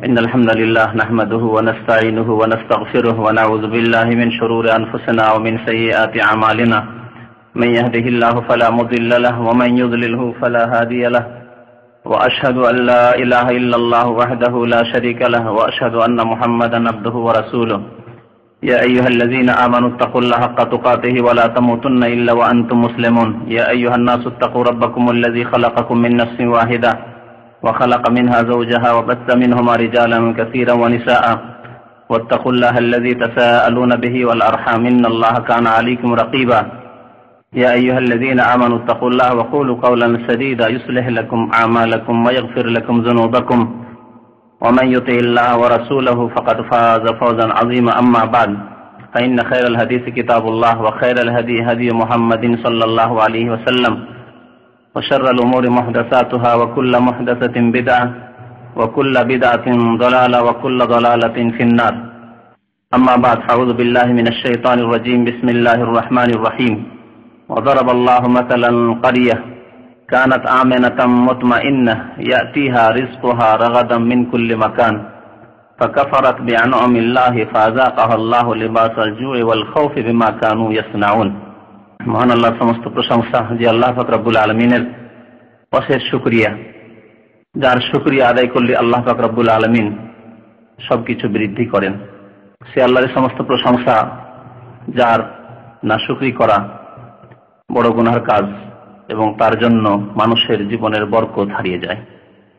إن الحمد لله نحمده ونستعينه ونستغفره ونعوذ بالله من شرور أنفسنا ومن سيئات أعمالنا من يهده الله فلا مضل له ومن يضلله فلا هادي له وأشهد أن لا إله إلا الله وحده لا شريك له وأشهد أن محمدا عبده ورسوله يا أيها الذين آمنوا اتقوا الله حق تقاته ولا تموتن إلا وأنتم مسلمون يا أيها الناس اتقوا ربكم الذي خلقكم من نفس واحدة وخلق منها زوجها وبث منهما رجالا كثيرا ونساء واتقوا الله الذي تساءلون به والأرحام إن الله كان عليكم رقيبا يا أيها الذين آمنوا اتقوا الله وقولوا قولا سديدا يصلح لكم أعمالكم ويغفر لكم ذنوبكم ومن يطع الله ورسوله فقد فاز فوزا عظيما أما بعد فإن خير الحديث كتاب الله وخير الهدي هدي محمد صلى الله عليه وسلم وشر الأمور محدثاتها وكل محدثة بدعة وكل بدعة ضلالة وكل ضلالة في النار أما بعد أعوذ بالله من الشيطان الرجيم بسم الله الرحمن الرحيم وضرب الله مثلا قرية كانت آمنة مطمئنة يأتيها رزقها رغدا من كل مكان فكفرت بأنعم الله فأذاقها الله لباس الجوع والخوف بما كانوا يصنعون মহান আল্লাহর সমস্ত প্রশংসা যে আল্লাহ পাক রব্বুল আলামিনের অশেষ শুকরিয়া, যার শুকরিয়া আদায় করলে আল্লাহ পাক রব্বুল আলামিন সবকিছু বৃদ্ধি করেন। সে আল্লাহর সমস্ত প্রশংসা যার নাশুকরি করা বড় গুনাহর কাজ এবং তার জন্য মানুষের জীবনের বরকত হারিয়ে যায়।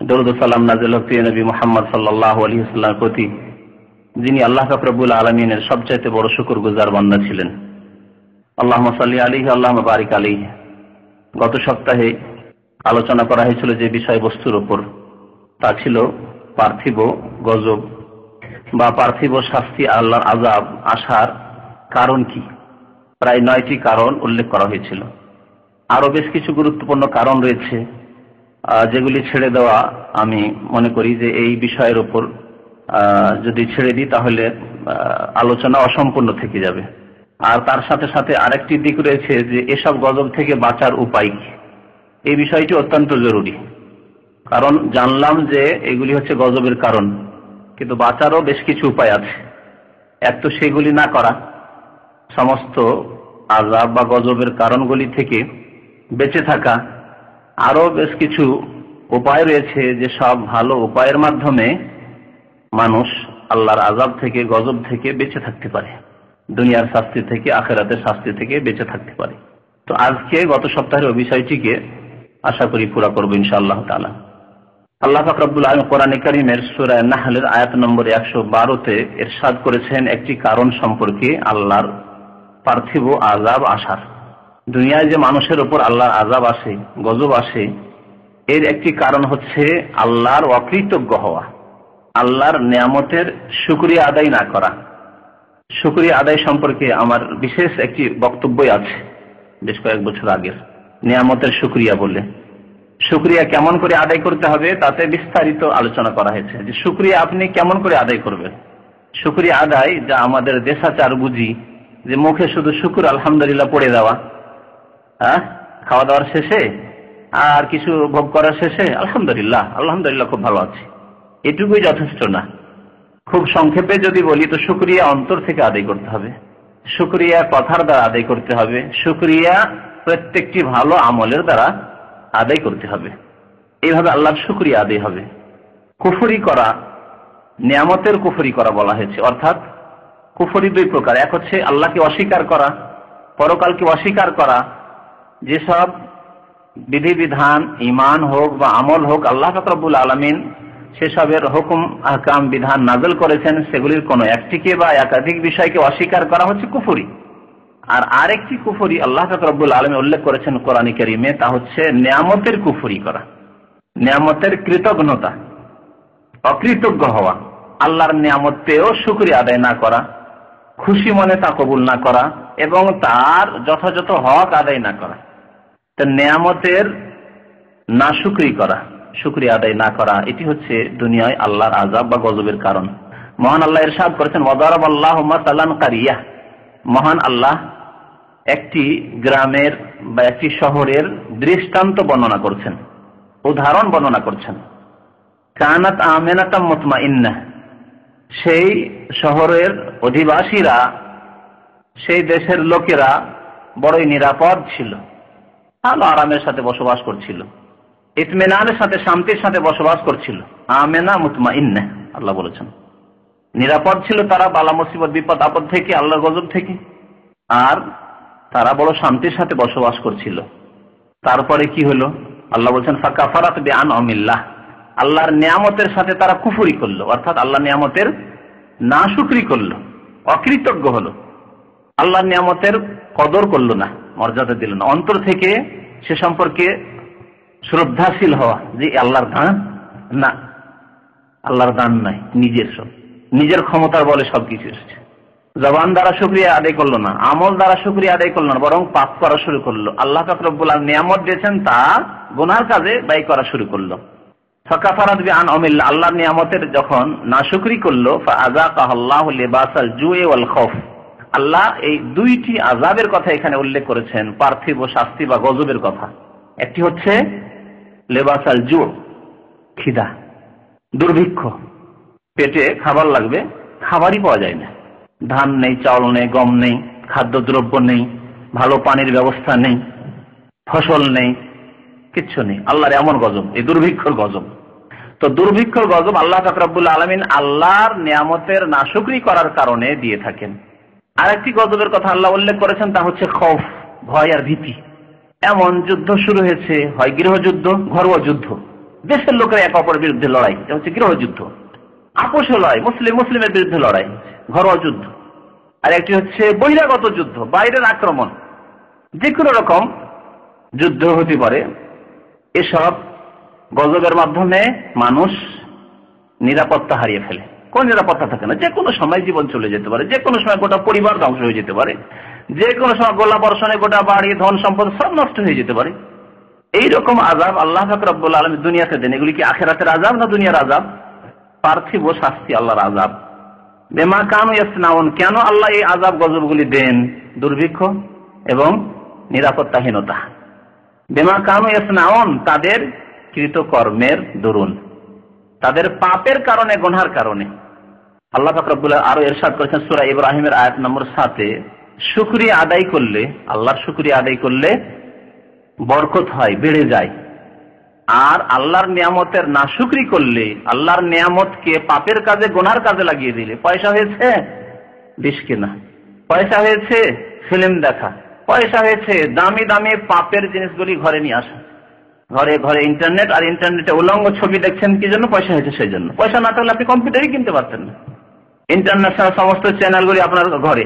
দরুদ ও সালাম নাযিল হোক প্রিয় নবী মুহাম্মদ সাল্লাল্লাহু আলাইহি ওয়াসাল্লামের প্রতি, যিনি আল্লাহ পাক রব্বুল আলামিনের সবচাইতে বড় শুকরগুজার বান্দা ছিলেন। আল্লাহুম্মা সাল্লি আলাইহি আল্লাহুম্মা বারিক আলাইহি। গত সপ্তাহে আলোচনা করা হয়েছিল যে বিষয়বস্তুর উপর, তা ছিল পার্থিব গজব বা পার্থিব শাস্তি, আল্লাহর আযাব আসার কারণ কি। প্রায় 9টি কারণ উল্লেখ করা হয়েছিল। আরো বেশ কিছু গুরুত্বপূর্ণ কারণ রয়েছে যেগুলি ছেড়ে দেওয়া আমি মনে করি যে এই বিষয়ের উপর যদি ছেড়ে দিই তাহলে আলোচনা অসম্পূর্ণ থেকে যাবে। আর তার সাথে সাথে আরেকটি দিক রয়েছে যে এসব গজব থেকে বাঁচার উপায় কি, এই বিষয়টি অত্যন্ত জরুরি। কারণ জানলাম যে এগুলি হচ্ছে গজবের কারণ, কিন্তু বাঁচারও বেশ কিছু উপায় আছে। এক তো সেগুলি না করা, সমস্ত আযাব বা গজবের কারণগুলি থেকে বেঁচে থাকা। আরো বেশ কিছু উপায় রয়েছে যে সব ভালো উপায়ের মাধ্যমে মানুষ আল্লাহর আযাব থেকে, গজব থেকে বেঁচে থাকতে পারে, দুনিয়ার শাস্তি থেকে, আখিরাতের শাস্তি থেকে বেঁচে থাকতে পারে। তো আজকে গত সপ্তাহের ওই বিষয়টিকে আশা করি পুরা করবো ইনশাআল্লাহ তাআলা। আল্লাহ পাক রব্বুল আলামিন কোরআনে কারীমের সূরা নাহলের আয়াত নম্বর 112-তে ইরশাদ করেছেন একটি কারণ সম্পর্কে, আল্লাহর পার্থিব আযাব আসার। দুনিয়ায় যে মানুষের উপর আল্লাহর আযাব আসে, গজব আসে, এর একটি কারণ হচ্ছে আল্লাহর অকৃতজ্ঞ হওয়া, আল্লাহর নিয়ামতের শুকরিয়া আদায় না করা। শুকরিয়া আদায় সম্পর্কে আমার বিশেষ একটি বক্তব্যই আছে বেশ কয়েক বছর আগের। নিয়ামতের শুকরিয়া বলে, শুকরিয়া কেমন করে আদায় করতে হবে তাতে বিস্তারিত আলোচনা করা হয়েছে যে শুকরিয়া আপনি কেমন করে আদায় করবেন। শুকরিয়া আদায় যা আমাদের দেশাচার বুঝি, যে মুখে শুধু শুকর আলহামদুলিল্লাহ পড়ে দেওয়া, খাওয়া দাওয়ার শেষে আর কিছু ভোগ করার শেষে আলহামদুলিল্লাহ আলহামদুলিল্লাহ খুব ভালো আছে, এটুকুই যথেষ্ট না। খুব সংক্ষেপে যদি বলি তো শুকরিয়া অন্তর থেকে আদায় করতে হবে, শুকরিয়া কথার দ্বারা আদায় করতে হবে, শুকরিয়া প্রত্যেকটি ভালো আমলের দ্বারা আদায় করতে হবে। এইভাবে আল্লাহর শুকরিয়া আদায় হবে। কুফরি করা, নিয়ামতের কুফরি করা বলা হয়েছে, অর্থাৎ কুফরি দুই প্রকার। এক হচ্ছে আল্লাহকে অস্বীকার করা, পরকালকে অস্বীকার করা। যেসব বিধিবিধান, ঈমান হোক বা আমল হোক, আল্লাহ পাক রব্বুল আলামিন সেসবের হুকুম আহকাম বিধান নাযিল করেছেন, সেগুলির কোনো একটিকে বা একাধিক বিষয়কে অস্বীকার করা হচ্ছে কুফরি। আর আরেকটি কুফরি আল্লাহ পাক রব্বুল আলামিন উল্লেখ করেছেন কোরআনে কারীমে, তা হচ্ছে নিয়ামতের কুফরি করা, নিয়ামতের কৃতজ্ঞতা, অকৃতজ্ঞ হওয়া, আল্লাহর নিয়ামত পেয়েও শুকরিয়া আদায় না করা, খুশি মনে তা কবুল না করা এবং তার যথাযথ হক আদায় না করা। তো নিয়ামতের নাশুকরি করা, শুকরিয়া আদায় না করা, এটি হচ্ছে দুনিয়ায় আল্লাহর আযাব বা গজবের কারণ। মহান আল্লাহ ইরশাদ করেছেন ওয়াদারাবাল্লাহু মাসালান কারিয়া। মহান আল্লাহ একটি গ্রামের বা একটি শহরের দৃষ্টান্ত বর্ণনা করছেন, উদাহরণ বর্ণনা করছেন। কানাত আমিনাতাম মুতমাইন্নাহ, সেই শহরের অধিবাসীরা, সেই দেশের লোকেরা বড়ই নিরাপদ ছিল, ভালো আরামের সাথে বসবাস করছিল, ইতমিনানের সাথে, শান্তির সাথে বসবাস করছিল। আমেনা মুতমাইন্নাহ আল্লাহ বলেছেন, নিরাপদ ছিল তারা বালা মুসিবত বিপদ আপদ থেকে, আল্লাহর গজব থেকে, আর তারা বড় শান্তির সাথে বসবাস করছিল। তারপরে কি হলো? আল্লাহ বলছেন ফাকাফারাত বিআনআমিল্লাহ, আল্লাহর নিয়ামতের সাথে তারা কুফরি করলো, অর্থাৎ আল্লাহর নিয়ামতের নাশুকরি করলো, অকৃতজ্ঞ হলো, আল্লাহর নিয়ামতের কদর করলো না, মর্যাদা দিল না, অন্তর থেকে সে সম্পর্কে শ্রদ্ধাশীল হওয়া যে আল্লাহর দান না, আল্লাহর দান নাই, নিজের ক্ষমতার বলে সবকিছু এসেছে। জবান দ্বারা শুকরিয়া আদায় করলো না, আমল দ্বারা শুকরিয়া আদায় করলো না, বরং পাপ করা শুরু করলো। আল্লাহ পাক রব্বুল আলামিন নিয়ামত দিয়েছেন তা গুনার কাজে ব্যয় করা শুরু করলো। ফাকাফারাত বিআনআমিল্লাহ, আল্লাহর নিয়ামতের যখন নাশুকরি করলো, ফাআযাকাহুল্লাহু লিবাসাল জুই ওয়াল খাউফ, আল্লাহ এই দুইটি আযাবের কথা এখানে উল্লেখ করেছেন, পার্থিব শাস্তি বা গজবের কথা। একটি হচ্ছে লিবাসাল জু, খিদা, দুর্ভিক্ষ, পেটে খাবার লাগবে, খাবারই পাওয়া যায় না, ধান নেই, চাউল নেই, গম নেই, খাদ্যদ্রব্য নেই, ভালো পানির ব্যবস্থা নেই, ফসল নেই, কিচ্ছু নেই। আল্লাহর এমন গজব, এই দুর্ভিক্ষর গজব। তো দুর্ভিক্ষর গজব আল্লাহ পাক রব্বুল আলামিন আল্লাহর নিয়ামতের নাশুকরি করার কারণে দিয়ে থাকেন। আরেকটি গজবের কথা আল্লাহ উল্লেখ করেছেন, তা হচ্ছে খৌফ, ভয় আর ভীতি। এমন যুদ্ধ শুরু হয়েছে, হয় গৃহযুদ্ধ, ঘরোয়া যুদ্ধ, দেশের লোকেরা একে অপরের বিরুদ্ধে লড়াই, এটা হচ্ছে গৃহযুদ্ধ। আপোষ লড়াই, মুসলিমের বিরুদ্ধে লড়াই, ঘরোয়া যুদ্ধ। আর একটি হচ্ছে বহিরাগত যুদ্ধ, বাইরের আক্রমণ, যে কোনো রকম যুদ্ধ হতে পারে। এসব গজবের মাধ্যমে মানুষ নিরাপত্তা হারিয়ে ফেলে, কোন নিরাপত্তা থাকে না, যে কোনো সময় জীবন চলে যেতে পারে, যে কোনো সময় গোটা পরিবার ধ্বংস হয়ে যেতে পারে, যে কোনো সময় গোলা বর্ষণে গোটা বাড়ি, ধন সম্পদ সব নষ্ট হয়ে যেতে পারে। এইরকম আযাব আল্লাহ পাক রব্বুল আলামিন দুনিয়াতে দেন। এগুলি কি আখিরাতের আযাব না দুনিয়ার আযাব? পার্থিব শাস্তি, আল্লাহর আযাব। বিমা কানু ইয়াসনাউন, কেন আল্লাহ এই আযাব গজবগুলি দেন? দুর্ভিক্ষ এবং নিরাপত্তাহীনতা। বিমা কানু ইয়াসনাউন, তাদের কৃতকর্মের দরুন, তাদের পাপের কারণে, গুনাহের কারণে। আল্লাহ পাক রব্বুল আরো ইরশাদ করেছেন সূরা ইব্রাহিমের আয়াত নম্বর 7-এ, শুকরিয়া আদায় করলে, আল্লাহর শুকরিয়া আদায় করলে বরকত হয়, বেড়ে যায়। আর আল্লাহর নিয়ামতের নাশুকরি করলে, আল্লাহর নিয়ামতকে পাপের কাজে, গুনার কাজে লাগিয়ে দিলে, পয়সা হয়েছে বিষ কেনা, পয়সা হয়েছে ফিল্ম দেখা, পয়সা হয়েছে দামি দামি পাপের জিনিসগুলি ঘরে নিয়ে আসা, ঘরে ঘরে ইন্টারনেট, আর ইন্টারনেটে উলঙ্গ ছবি দেখছেন কি জন্য? পয়সা হয়েছে সেই জন্য। পয়সা না থাকলে আপনি কম্পিউটারই কিনতে পারতেন না। ইন্টারন্যাশনাল সমস্ত চ্যানেলগুলি আপনার ঘরে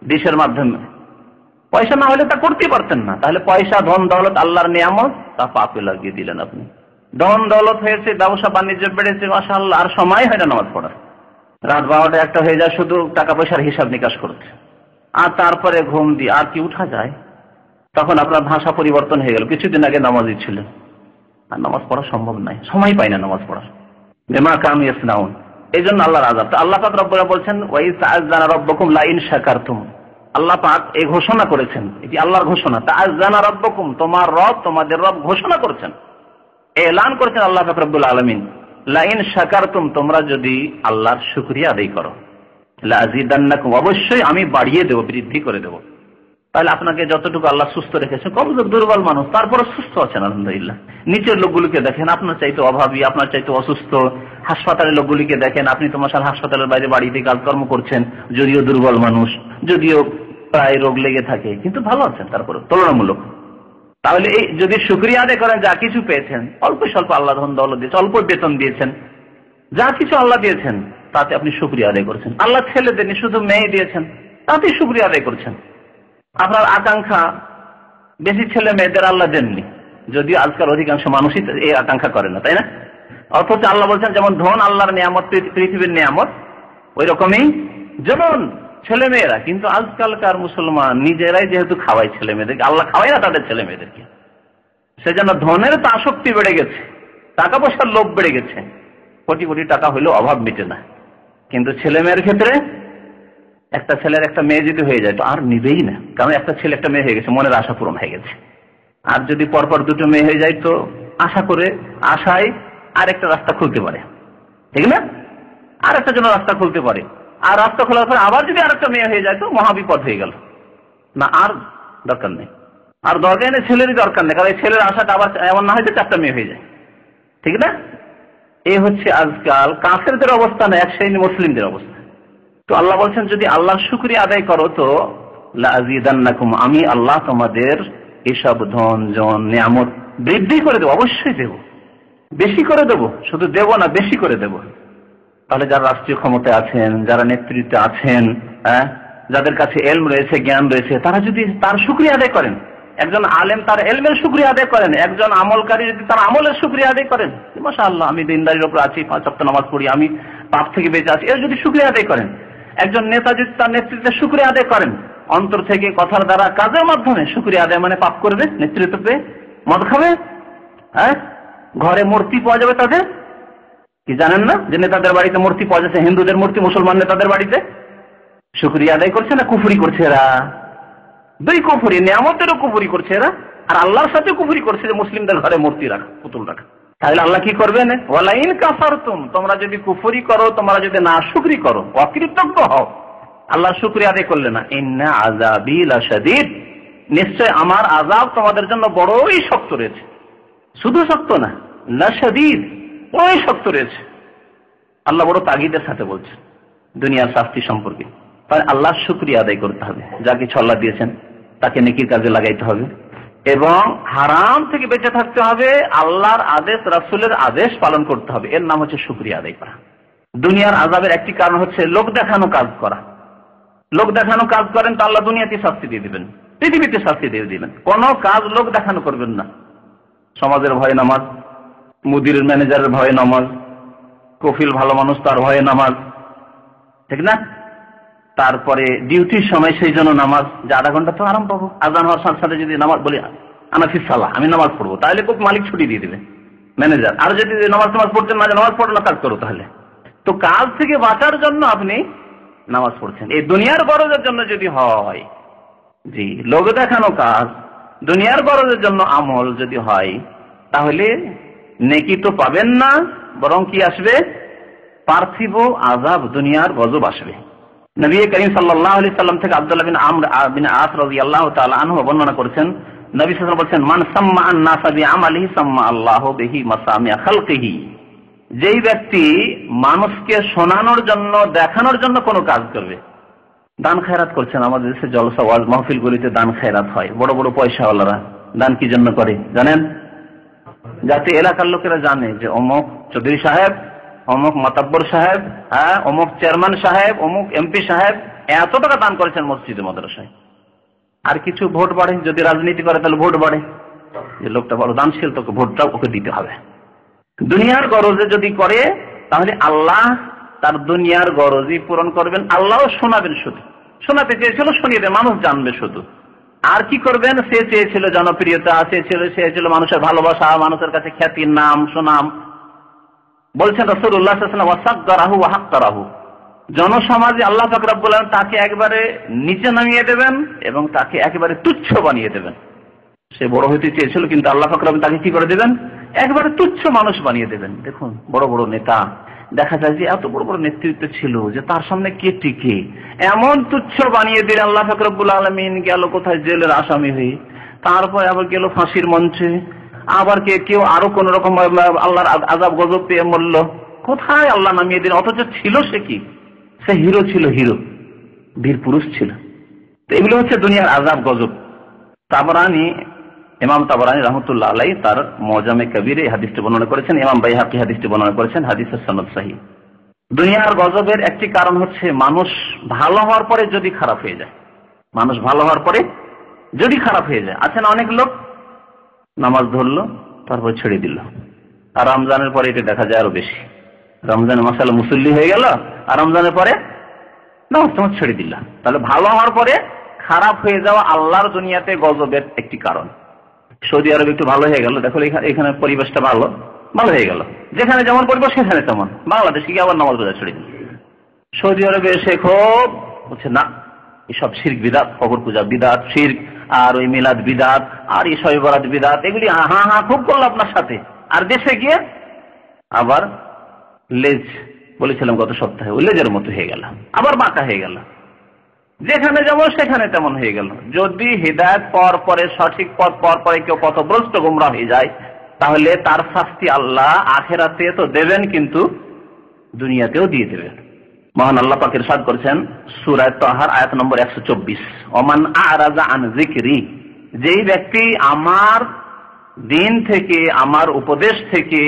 ডিশের মাধ্যমে, পয়সা না হলে তা করতেই পারতেন না। তাহলে পয়সা, ধন দৌলত আল্লাহর নিয়ামত, তা পাপে লাগিয়ে দিলেন আপনি। ধন দৌলত হয়েছে, ব্যবসা বাণিজ্য বেড়েছে, মাশাআল্লাহ, আর সময় হয় না নামাজ পড়ার। রাত 12টা 1টা হয়ে যায় শুধু টাকা পয়সার হিসাব নিকাশ করতে, আর তারপরে ঘুম দিয়ে আর কি উঠা যায়? তখন আপনার ভাষা পরিবর্তন হয়ে গেল। কিছুদিন আগে নামাজই ছিলেন, আর নামাজ পড়া সম্ভব নাই, সময় পাই না নামাজ পড়ার। বিমা কানু ইয়াসনাউন, এই জন্য আল্লাহর আযাব। তো আল্লাহ পাক রব্বুল বলছেন ওয়া ইয তাআযানা রাব্বুকুম লা ইন শাকারতুম, আল্লাহ পাক এই ঘোষণা করেছেন, এটি আল্লাহর ঘোষণা। তাআযানা রাব্বুকুম, তোমার রব, তোমাদের রব ঘোষণা করেছেন, এলান করেছেন আল্লাহ পাক রব্বুল আলামিন, লা ইন শাকারতুম, তোমরা যদি আল্লাহর শুকরিয়া আদায় করো, লা আযীদান্নাকুম, অবশ্যই আমি বাড়িয়ে দেব, বৃদ্ধি করে দেব। তাহলে আপনাকে যতটুকু আল্লাহ সুস্থ রেখেছে, কমজোর দুর্বল মানুষ, তারপরে সুস্থ আছেন আলহামদুলিল্লাহ। নিচের লোকগুলিকে দেখেন, আপনার চাইতে অভাবী, আপনার চাইতে অসুস্থ। হাসপাতালের লোকগুলিকে দেখেন, আপনি তো মাশাআল্লাহ হাসপাতালের বাইরে বাড়িতে কাজকর্ম করছেন, যদিও দুর্বল মানুষ, যদিও প্রায় রোগ লেগে থাকে, কিন্তু ভালো আছেন তারপরে তুলনামূলক। তাহলে এই যদি শুকরিয়া আদায় করেন, যা কিছু পেয়েছেন, অল্প স্বল্প আল্লাহ ধন দৌলত দিয়েছেন, অল্প বেতন দিয়েছেন, যা কিছু আল্লাহ দিয়েছেন তাতে আপনি শুকরিয়া আদায় করেছেন। আল্লাহ ছেলে দেননি, শুধু মেয়ে দিয়েছেন, তাতে শুকরিয়া আদায় করছেন। আপনার আকাঙ্ক্ষা বেশি ছেলে মেয়েদের আল্লাহ দেননি, যদিও আজকাল অধিকাংশ মানুষই এই আকাঙ্ক্ষা করে না, তাই না? অথচ আল্লাহ বলছেন যেমন ধন আল্লাহর নিয়ামত, পৃথিবীর নিয়ামত, ওই রকমই যেমন ছেলে মেয়েরা। কিন্তু আজকালকার মুসলমান নিজেরাই যেহেতু খাওয়ায় ছেলে মেয়েদেরকে, আল্লাহ খাওয়াই না তাদের ছেলে মেয়েদেরকে, সেজন্য ধনের তো আসক্তি বেড়ে গেছে, টাকা পয়সার লোভ বেড়ে গেছে। কোটি কোটি টাকা হইলেও অভাব মিটে না। কিন্তু ছেলে মেয়ের ক্ষেত্রে একটা ছেলের একটা মেয়ে যদি হয়ে যায় তো আর নিবেই না, কারণ একটা ছেলে একটা মেয়ে হয়ে গেছে, মনের আশা পূরণ হয়ে গেছে। আর যদি পরপর দুটো মেয়ে হয়ে যায় তো আশা করে, আশায় আরেকটা রাস্তা খুলতে পারে, ঠিক না? আরেকটা জন্য রাস্তা খুলতে পারে, আর রাস্তা খোলার পরে আবার যদি আরেকটা মেয়ে হয়ে যায় তো মহাবিপদ হয়ে গেল। না, আর দরকার নেই, আর দরকার নেই, ছেলেরই দরকার নেই, কারণ এই ছেলের আশাটা আবার এমন না হয়তো 4টা মেয়ে হয়ে যায়, ঠিক না? এই হচ্ছে আজকাল কাফেরদের অবস্থা না, এক শ্রেণী মুসলিমদের অবস্থা। তো আল্লাহ বলছেন যদি আল্লাহর শুকরিয়া আদায় করো তো লাযিদান্নাকুম, আমি আল্লাহ তোমাদের এসব ধন জন নিয়ামত বৃদ্ধি করে দেবো, অবশ্যই দেব, বেশি করে দেব, শুধু দেব না বেশি করে দেব। তাহলে যারা রাষ্ট্রীয় ক্ষমতায় আছেন, যারা নেতৃত্বে আছেন, যাদের কাছে এলম রয়েছে, জ্ঞান রয়েছে, তারা যদি তার শুকরিয়া আদায় করেন, একজন আলেম তার এলমের শুকরিয়া আদায় করেন, একজন আমলকারী যদি তার আমলের শুকরিয়া আদায় করেন, মাশাআল্লাহ আমি দিনদারির উপর আছি, 5 ওয়াক্ত নামাজ পড়ি, আমি পাপ থেকে বেঁচে আছি, এর যদি শুকরিয়া আদায় করেন, একজন নেতা যদি তার নেতৃত্বে শুকরিয়া আদায় করেন, অন্তর থেকে কথার দ্বারা কাজের মাধ্যমে শুকরিয়া আদায়, মানে পাপ করবে, নেতৃত্ব পেয়ে মদ খাবে, ঘরে মূর্তি পাওয়া যাবে তাদের, কি জানেন না যে নেতাদের বাড়িতে মূর্তি পাওয়া যাচ্ছে, হিন্দুদের মূর্তি মুসলমান নেতাদের বাড়িতে? শুকরিয়া আদায় করছে না কুফরি করছে এরা? দুই কুফরি, নিয়ামতেরও কুফরি করছে এরা, আর আল্লাহর সাথে কুফরি করছে যে মুসলিমদের ঘরে মূর্তি রাখা, পুতুল রাখা। তাহলে আল্লাহ কি করবেন? ওয়ালা ইন কাফারতুম, তোমরা যদি কুফরি করো, তোমরা যদি না শুকরি করো, অকৃতজ্ঞ হও, আল্লাহর শুকরিয়া আদায় করলে না, ইন্না আযাবি লাশাদীদ, নিশ্চয় আমার আযাব তোমাদের জন্য বড়ই শক্ত রয়েছে। শুধু শক্ত না, লাশাদীদ, বড়ই শক্ত রয়েছে। আল্লাহ বড় তাগিদের সাথে বলছেন দুনিয়ার শাস্তি সম্পর্কে। তাই আল্লাহর শুকরিয়া আদায় করতে হবে, যা কিছু আল্লাহ দিয়েছেন তাকে নেকির কাজে লাগাইতে হবে, এবং হারাম থেকে বেঁচে থাকতে হবে, আল্লাহর আদেশ রাসূলের আদেশ পালন করতে হবে। এর নাম হচ্ছে শুকরিয়া আদায় করা। দুনিয়ার আযাবের একটি কারণ হচ্ছে লোক দেখানো কাজ করা। লোক দেখানো কাজ করেন তো আল্লাহ দুনিয়াতে শাস্তি দিয়ে দিবেন, পৃথিবীতে শাস্তি দিয়ে দিবেন। কোন কাজ লোক দেখানো করবেন না। সমাজের ভয়ে নামাজ, মুদিরের ম্যানেজারের ভয়ে নামাজ, কফিল ভালো মানুষ তার ভয়ে নামাজ, ঠিক না? তারপরে ডিউটির সময় সেই জন্য নামাজ, যে 1/2 ঘন্টা তো আরাম পাবো, আজান হওয়ার সাথে সাথে যদি নামাজ বলি আনাফিস সালাহ, আমি নামাজ পড়বো, তাহলে খুব মালিক ছুটি দিয়ে দিবে ম্যানেজার। আর যদি নামাজ পড়ছেন না, নামাজ পড়ো না, কাজ করো। তাহলে তো কাজ থেকে বাঁচার জন্য আপনি নামাজ পড়ছেন। এই দুনিয়ার গরজের জন্য যদি হয়, জি, লোক দেখানো কাজ, দুনিয়ার গরজের জন্য আমল যদি হয়, তাহলে নেকি তো পাবেন না, বরং কি আসবে? পার্থিব আযাব, দুনিয়ার গজব আসবে। নবী করিম সাল্লাল্লাহু আলাইহি সাল্লাম থেকে আব্দুল্লাহ বিন আমর বিন আস রাদিয়াল্লাহু তাআলা আনহু বর্ণনা করেছেন, নবী সাল্লাল্লাহু আলাইহি ওয়াসাল্লাম বলেছেন, মান সাম্মা আন-নাস বিআমালিহি সাম্মা আল্লাহু বিহি মাসামিআ খালকিহি। যেই ব্যক্তি মানুষকে শোনানোর জন্য, দেখানোর জন্য কোনো কাজ করবে, দান খেরাত করছেন, আমাদের দেশে জলসা ওয়াজ মাহফিলগুলিতে দান খেরাত হয়, বড় বড় পয়সাওয়ালারা দান কি জন্য করে জানেন? যাতে এলাকার লোকেরা জানে যে অমুক চৌধুরী সাহেব, অমুক মাতাব্বর সাহেব, অমুক চেয়ারম্যান সাহেব, অমুক এমপি সাহেব এত টাকা দান করেছেন মসজিদে মাদ্রাসায়। আর কিছু ভোট বাড়ে, যদি রাজনীতি করে তাহলে ভোট বাড়ে, যে লোকটা বড় দানশীল, তোকে ভোটটাও ওকে দিতে হবে। দুনিয়ার গরজে যদি করে, তাহলে আল্লাহ তার দুনিয়ার গরজই পূরণ করবেন, আল্লাহও শোনাবেন, শুধু শোনাতে চেয়েছিল শুনিয়ে দেন, মানুষ জানবে শুধু। আর কি করবেন? সে চেয়েছিল জনপ্রিয়তা, চেয়েছিল মানুষের ভালোবাসা, মানুষের কাছে খ্যাতি, নাম, সুনাম। বলছেন রাসূলুল্লাহ সাল্লাল্লাহু আলাইহি ওয়াসাল্লাম, ওয়াসাগগারাহু ওয়া হাক্কারাহু, জনসমাজে আল্লাহ পাক রব্বুল আলামিন তাকে একবারে নিচে নামিয়ে দেবেন এবং তাকে একেবারে তুচ্ছ বানিয়ে দেবেন। সে বড় হইতে চেয়েছিল, কিন্তু আল্লাহ পাক রব্বুল তাকে কি করে দেবেন? একবারে তুচ্ছ মানুষ বানিয়ে দেবেন। দেখুন বড় বড় নেতা, দেখা যায় যে এত বড় বড় নেতৃত্ব ছিল যে তার সামনে কে টিকে, এমন তুচ্ছ বানিয়ে দিলেন আল্লাহ পাক রব্বুল আলামিন। গেল কোথায়? জেলের আসামি হয়ে, তারপর আবার গেল ফাঁসির মঞ্চে, আবার কেউ আরো কোন রকম আল্লাহর আযাব গজব পেয়ে মরল। কোথায় আল্লাহ নামিয়ে দিলেন? অথচ ছিল সে কি? সে হিরো ছিল, হিরো, বীর পুরুষ ছিল। তো এগুলো হচ্ছে দুনিয়ার আযাব গজব। তাবরানী, ইমাম তাবরানী রাহমাতুল্লাহ আলাইহি তার মুআজামে কবিরে এই হাদিসটি বর্ণনা করেছেন, ইমাম বাইহাকি হাদিসটি বর্ণনা করেছেন, হাদিসের সনদ সহিহ। দুনিয়ার গজবের একটি কারণ হচ্ছে মানুষ ভালো হওয়ার পরে যদি খারাপ হয়ে যায়। মানুষ ভালো হওয়ার পরে যদি খারাপ হয়ে যায়। আছেন অনেক লোক নামাজ ধরলো, তারপর ছেড়ে দিল, আর রমজানের পরে এটা দেখা যায় আরো বেশি। রমজানের মাসালা মুসল্লি হয়ে গেল, আর রমজানের পরে নামাজ তোমার ছেড়ে দিল। তাহলে ভালো হওয়ার পরে খারাপ হয়ে যাওয়া আল্লাহর দুনিয়াতে গজবের একটি কারণ। সৌদি আরব একটু ভালো হয়ে গেল, দেখো এখানে পরিবেশটা ভালো হয়ে গেল, যেখানে যেমন পরিবেশ সেখানে তেমন। বাংলাদেশে গিয়ে আবার নামাজ রোজা ছেড়ে দিল। সৌদি আরবে এসে খুব বলছে না, এসব শিরক বিদআত, কবর পূজা বিদআত, শিরক, আর ওই মিলাদ বিদআত, আর এই শবে বরাত বিদআত, এগুলি হা খুব করলো আপনার সাথে। আর দেশে গিয়ে আবার লেজ বলেছিলাম গত সপ্তাহে, ওই লেজের মতো হয়ে গেল, আবার বাঁকা হয়ে গেল, যেখানে যেমন সেখানে তেমন হয়ে গেল। যদি হিদায়াত পাওয়ার পরে, সঠিক পথ পাওয়ার পরে কেউ পথভ্রষ্ট গোমরাহ হয়ে যায়, তাহলে তার শাস্তি আল্লাহ আখিরাতে তো দেবেন, কিন্তু দুনিয়াতেও দিয়ে দেবেন। মহান আল্লাহ পাক ইরশাদ করেছেন সূরা তাহার আয়াত নম্বর 124, ওমান আরাজা আন যিকরি, যেই ব্যক্তি আমার দিন থেকে, আমার উপদেশ থেকে,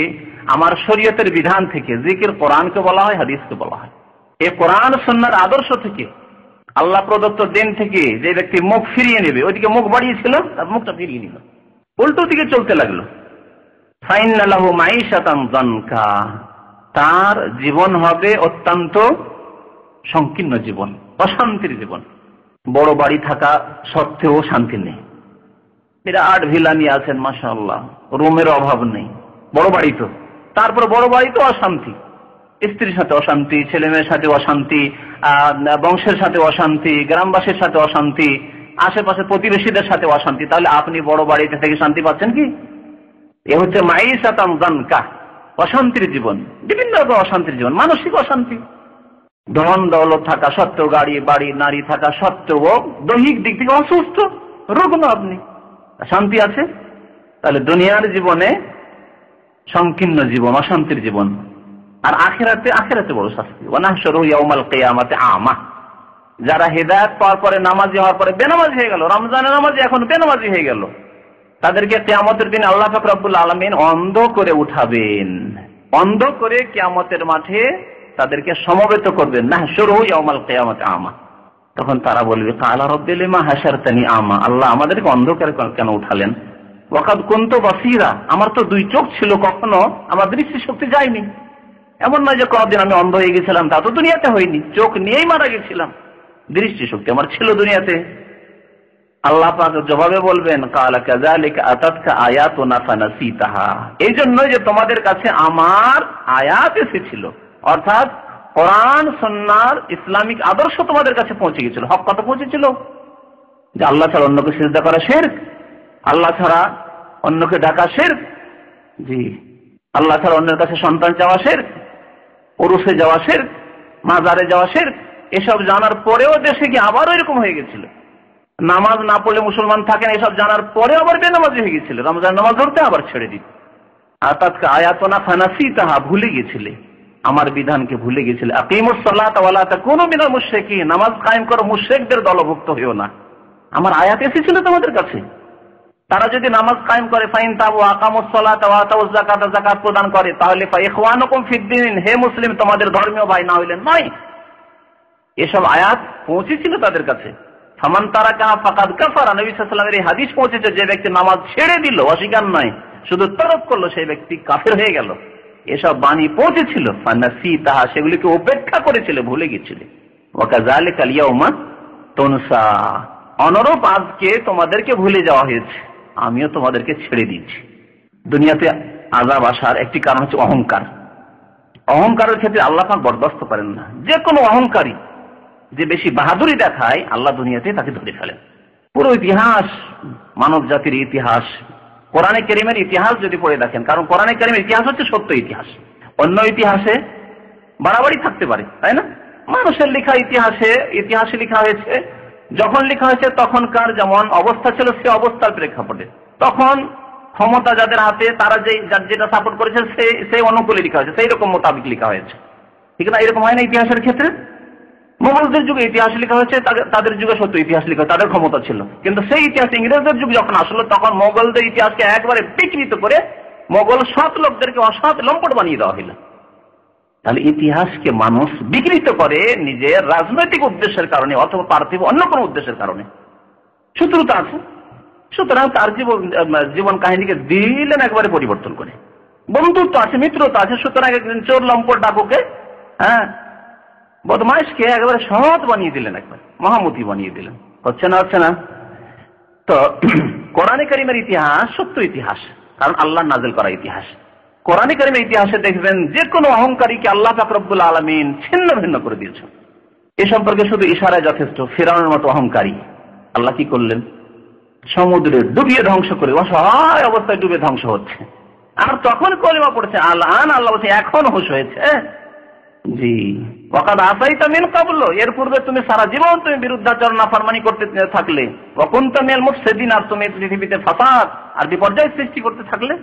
আমার শরীয়তের বিধান থেকে, জিকির কোরআনকে বলা হয়, হাদিসকে বলা হয়, এই কোরআন সুন্নাহর আদর্শ থেকে, আল্লাহ প্রদত্ত দিন থেকে যে ব্যক্তি মুখ ফিরিয়ে নেবে, ওইদিকে মুখ বাড়িয়েছিল, তার মুখটা ফিরিয়ে নিল, উল্টো দিকে চলতে লাগলো, ফাইন্না লাহু মাঈশাতান যানকা, তার জীবন হবে অত্যন্ত সংকীর্ণ জীবন, অশান্তির জীবন। বড় বাড়ি থাকা সত্ত্বেও শান্তি নেই, বিরাট ভিলা নিয়ে আছেন মাশাআল্লাহ, রুমের অভাব নেই, বড় বাড়ি তো, তারপর বড় বাড়ি তো অশান্তি, স্ত্রীর সাথে অশান্তি, ছেলে মেয়ের সাথে অশান্তি, বংশের সাথে অশান্তি, গ্রামবাসীর সাথে অশান্তি, আশেপাশে প্রতিবেশীদের সাথে অশান্তি। তাহলে আপনি বড় বাড়িতে থেকে শান্তি পাচ্ছেন কি? এ হচ্ছে মাঈশাতান যানকা, অশান্তির জীবন, বিভিন্ন রকম অশান্তির জীবন, মানসিক অশান্তি। ধন দৌলত থাকা সত্ত্বেও, গাড়ি বাড়ি নারী থাকা সত্ত্বেও দৈহিক দিক থেকে অসুস্থ, রুগ্ন, আপনি শান্তি আছে? তাহলে দুনিয়ার জীবনে সংকীর্ণ জীবন, অশান্তির জীবন। আর আখিরাতে বড় শাস্তি। ওয়ানাহশুরুহু ইয়াওমাল কিয়ামাতি আমা, যারা হেদায়েত পাওয়ার পরে, নামাজি হওয়ার পরে বেনামাজি হয়ে গেল, রমজানের নামাজি এখন বেনামাজি হয়ে গেল, তাদেরকে কিয়ামতের দিন আল্লাহ পাক রব্বুল আলামিন অন্ধ করে উঠাবেন, অন্ধ করে কিয়ামতের মাঠে তাদেরকে সমবেত করবেন। নাহশুরুহু ইয়াওমাল কিয়ামাতি আমা, তখন তারা বলবে কালা রব্বি লিমা হাশারতানি আমা, আল্লাহ আমাদেরকে অন্ধ করে কেন উঠালেন? ওয়াকাদ কুনতু বাসীরা, আমার তো দুই চোখ ছিল, কখনো আমার দৃষ্টি শক্তি যায়নি। এমন নয় যে কোনদিন আমি অন্ধ হয়ে গেছিলাম, তা তো দুনিয়াতে হয়নি, চোখ নিয়েই মারা গেছিলাম, দৃষ্টি শক্তি আমার ছিল দুনিয়াতে। আল্লাহ পাক জবাবে বলবেন কালা কাযালিকা আতাতকা আয়াতুনা ফানাসিতাহা, এই জন্যই যে তোমাদের কাছে আমার আয়াত এসেছিল, অর্থাৎ কোরআন সুন্নাহর ইসলামিক আদর্শ তোমাদের কাছে পৌঁছে গেছিল। হক কথা পৌঁছেছিল যে আল্লাহ ছাড়া অন্যকে সিজদা করা শিরক, আল্লাহ ছাড়া অন্যকে ডাকা শিরক, জি, আল্লাহ ছাড়া অন্যের কাছে সন্তান চাওয়া শিরক, ওরসে যাওয়া শিরক, মাজারে যাওয়া শিরক। এসব জানার পরেও দেশে গিয়ে আবারও এরকম হয়ে গেছিল, নামাজ না পড়লে মুসলমান থাকেন, এসব জানার পরে আবার বেনামাজি হয়ে গেছিল, রমজান নামাজ ধরতে আবার ছেড়ে দিত। আতাতকা আয়াতুনা ফানাসিতাহা, ভুলে গেছিলে, আমার বিধানকে ভুলে গেছিলে। আকিমুস সালাতা ওয়ালা তাকুনু মিনাল মুশরিকিন, নামাজ কায়েম করো, মুশরিকদের দলভুক্ত হইও না। আমার আয়াত এসেছিল তোমাদের কাছে, তারা যদি নামাজ কায়েম করে, ফাইন তাবু আকামুস সালাতা ওয়া আতাউজ যাকাতা, যাকাত প্রদান করে, তাহলে ফা ইখওয়ানুকুম ফিদ্দিন, হে মুসলিম তোমাদের ধর্মীয় ভাই, না হইলেন নয়। এসব আয়াত পৌঁছেছিল তাদের কাছে। ফামান তারাকা ফাকাদ কাফারা, নবী সাল্লাল্লাহু আলাইহি ওয়াসাল্লামের এই হাদিস পৌঁছেছে, যে ব্যক্তি নামাজ ছেড়ে দিল, অস্বীকার নয়, শুধু তরক করলো, সেই ব্যক্তি কাফের হয়ে গেল। এসব বাণী পৌঁছেছিল, ফানাসিতাহা, সেগুলিকে উপেক্ষা করেছিল, ভুলে গিয়েছিল। ওয়া কাযালিকাল ইয়াউমা তুনসা, অনুরূপ আজকে তোমাদেরকে ভুলে যাওয়া হয়েছে, আমিও তোমাদেরকে ছেড়ে দিয়েছি। দুনিয়াতে আযাব আসার একটি কারণ হচ্ছে অহংকার। অহংকারের ক্ষেত্রে আল্লাহ পাক বরদাস্ত করেন না। যে কোনো অহংকারী যে বেশি বাহাদুরি দেখায়, আল্লাহ দুনিয়াতে তাকে ধরে ফেলেন। পুরো ইতিহাস, মানব জাতির ইতিহাস, কোরআনে কারীমের ইতিহাস যদি পড়ে দেখেন, কারণ কোরআনে কারীমের ইতিহাস হচ্ছে সত্য ইতিহাস। অন্য ইতিহাসে বাড়াবাড়ি থাকতে পারে, তাই না? মানুষের লেখা ইতিহাসে লেখা হয়েছে, যখন লেখা হয়েছে তখনকার যেমন অবস্থা ছিল, সে অবস্থার প্রেক্ষাপটে, তখন ক্ষমতা যাদের হাতে, তারা যেটা সাপোর্ট করেছে সেই অনুকূলে লেখা হয়েছে, সেই রকম মোতাবেক লেখা হয়েছে, ঠিক না? এরকম হয় না ইতিহাসের ক্ষেত্রে? মোগলদের যুগে ইতিহাস লেখা হয়েছে, তাদের যুগে সত্য ইতিহাস লেখা, তাদের ক্ষমতা ছিল, কিন্তু সেই ইতিহাস ইংরেজদের যুগ যখন আসলো, তখন মোগলদের ইতিহাসকে একবারে বিকৃত করে মোগল সৎ লোকদেরকে অসৎ লম্পট বানিয়ে দেওয়া হলো। তাহলে ইতিহাসকে মানুষ বিকৃত করে নিজের রাজনৈতিক উদ্দেশ্যের কারণে, অথবা পার্থিব অন্য কোনো উদ্দেশ্যের কারণে। শত্রুতা আছে, সুতরাং তার জীবন কাহিনীকে দিলেন একবারে পরিবর্তন করে। বন্ধুত্ব আছে, মিত্রতা আছে, সুতরাং একদিন চোর লম্পট ডাকুকে, বদমাইশকে একেবারে সৎ বানিয়ে দিলেন, একবার মহামতি বানিয়ে দিলেন। হচ্ছে না? তো কোরআনে কারীমের ইতিহাস সত্য ইতিহাস, কারণ আল্লাহ নাযিল করা ইতিহাস। কোরআনে কারীমের ইতিহাসে দেখবেন যে কোনো অহংকারীকে আল্লাহ পাক রব্বুল আলামিন ছিন্ন ভিন্ন করে দিয়েছেন। এ সম্পর্কে শুধু ইশারায় যথেষ্ট। ফিরআউনের মতো অহংকারী আল্লাহ কি করলেন? সমুদ্রে ডুবিয়ে ধ্বংস করে, অসহায় অবস্থায় ডুবে ধ্বংস হচ্ছে। আর তখন কলিমা পড়ছে আল্লাহ বলছে এখন হুঁশ হয়েছে। জি, ওয়াকাদ আসাইতা মিন ক্বাবলু, এর পূর্বে তুমি সারা জীবন তুমি বিরুদ্ধাচরণ নাফরমানি করতে থাকলে, ওয়া কুনতা মিনাল মুফসিদিন, আর তুমি পৃথিবীতে ফাসাদ আর বিপর্যয় সৃষ্টি করতে থাকলে।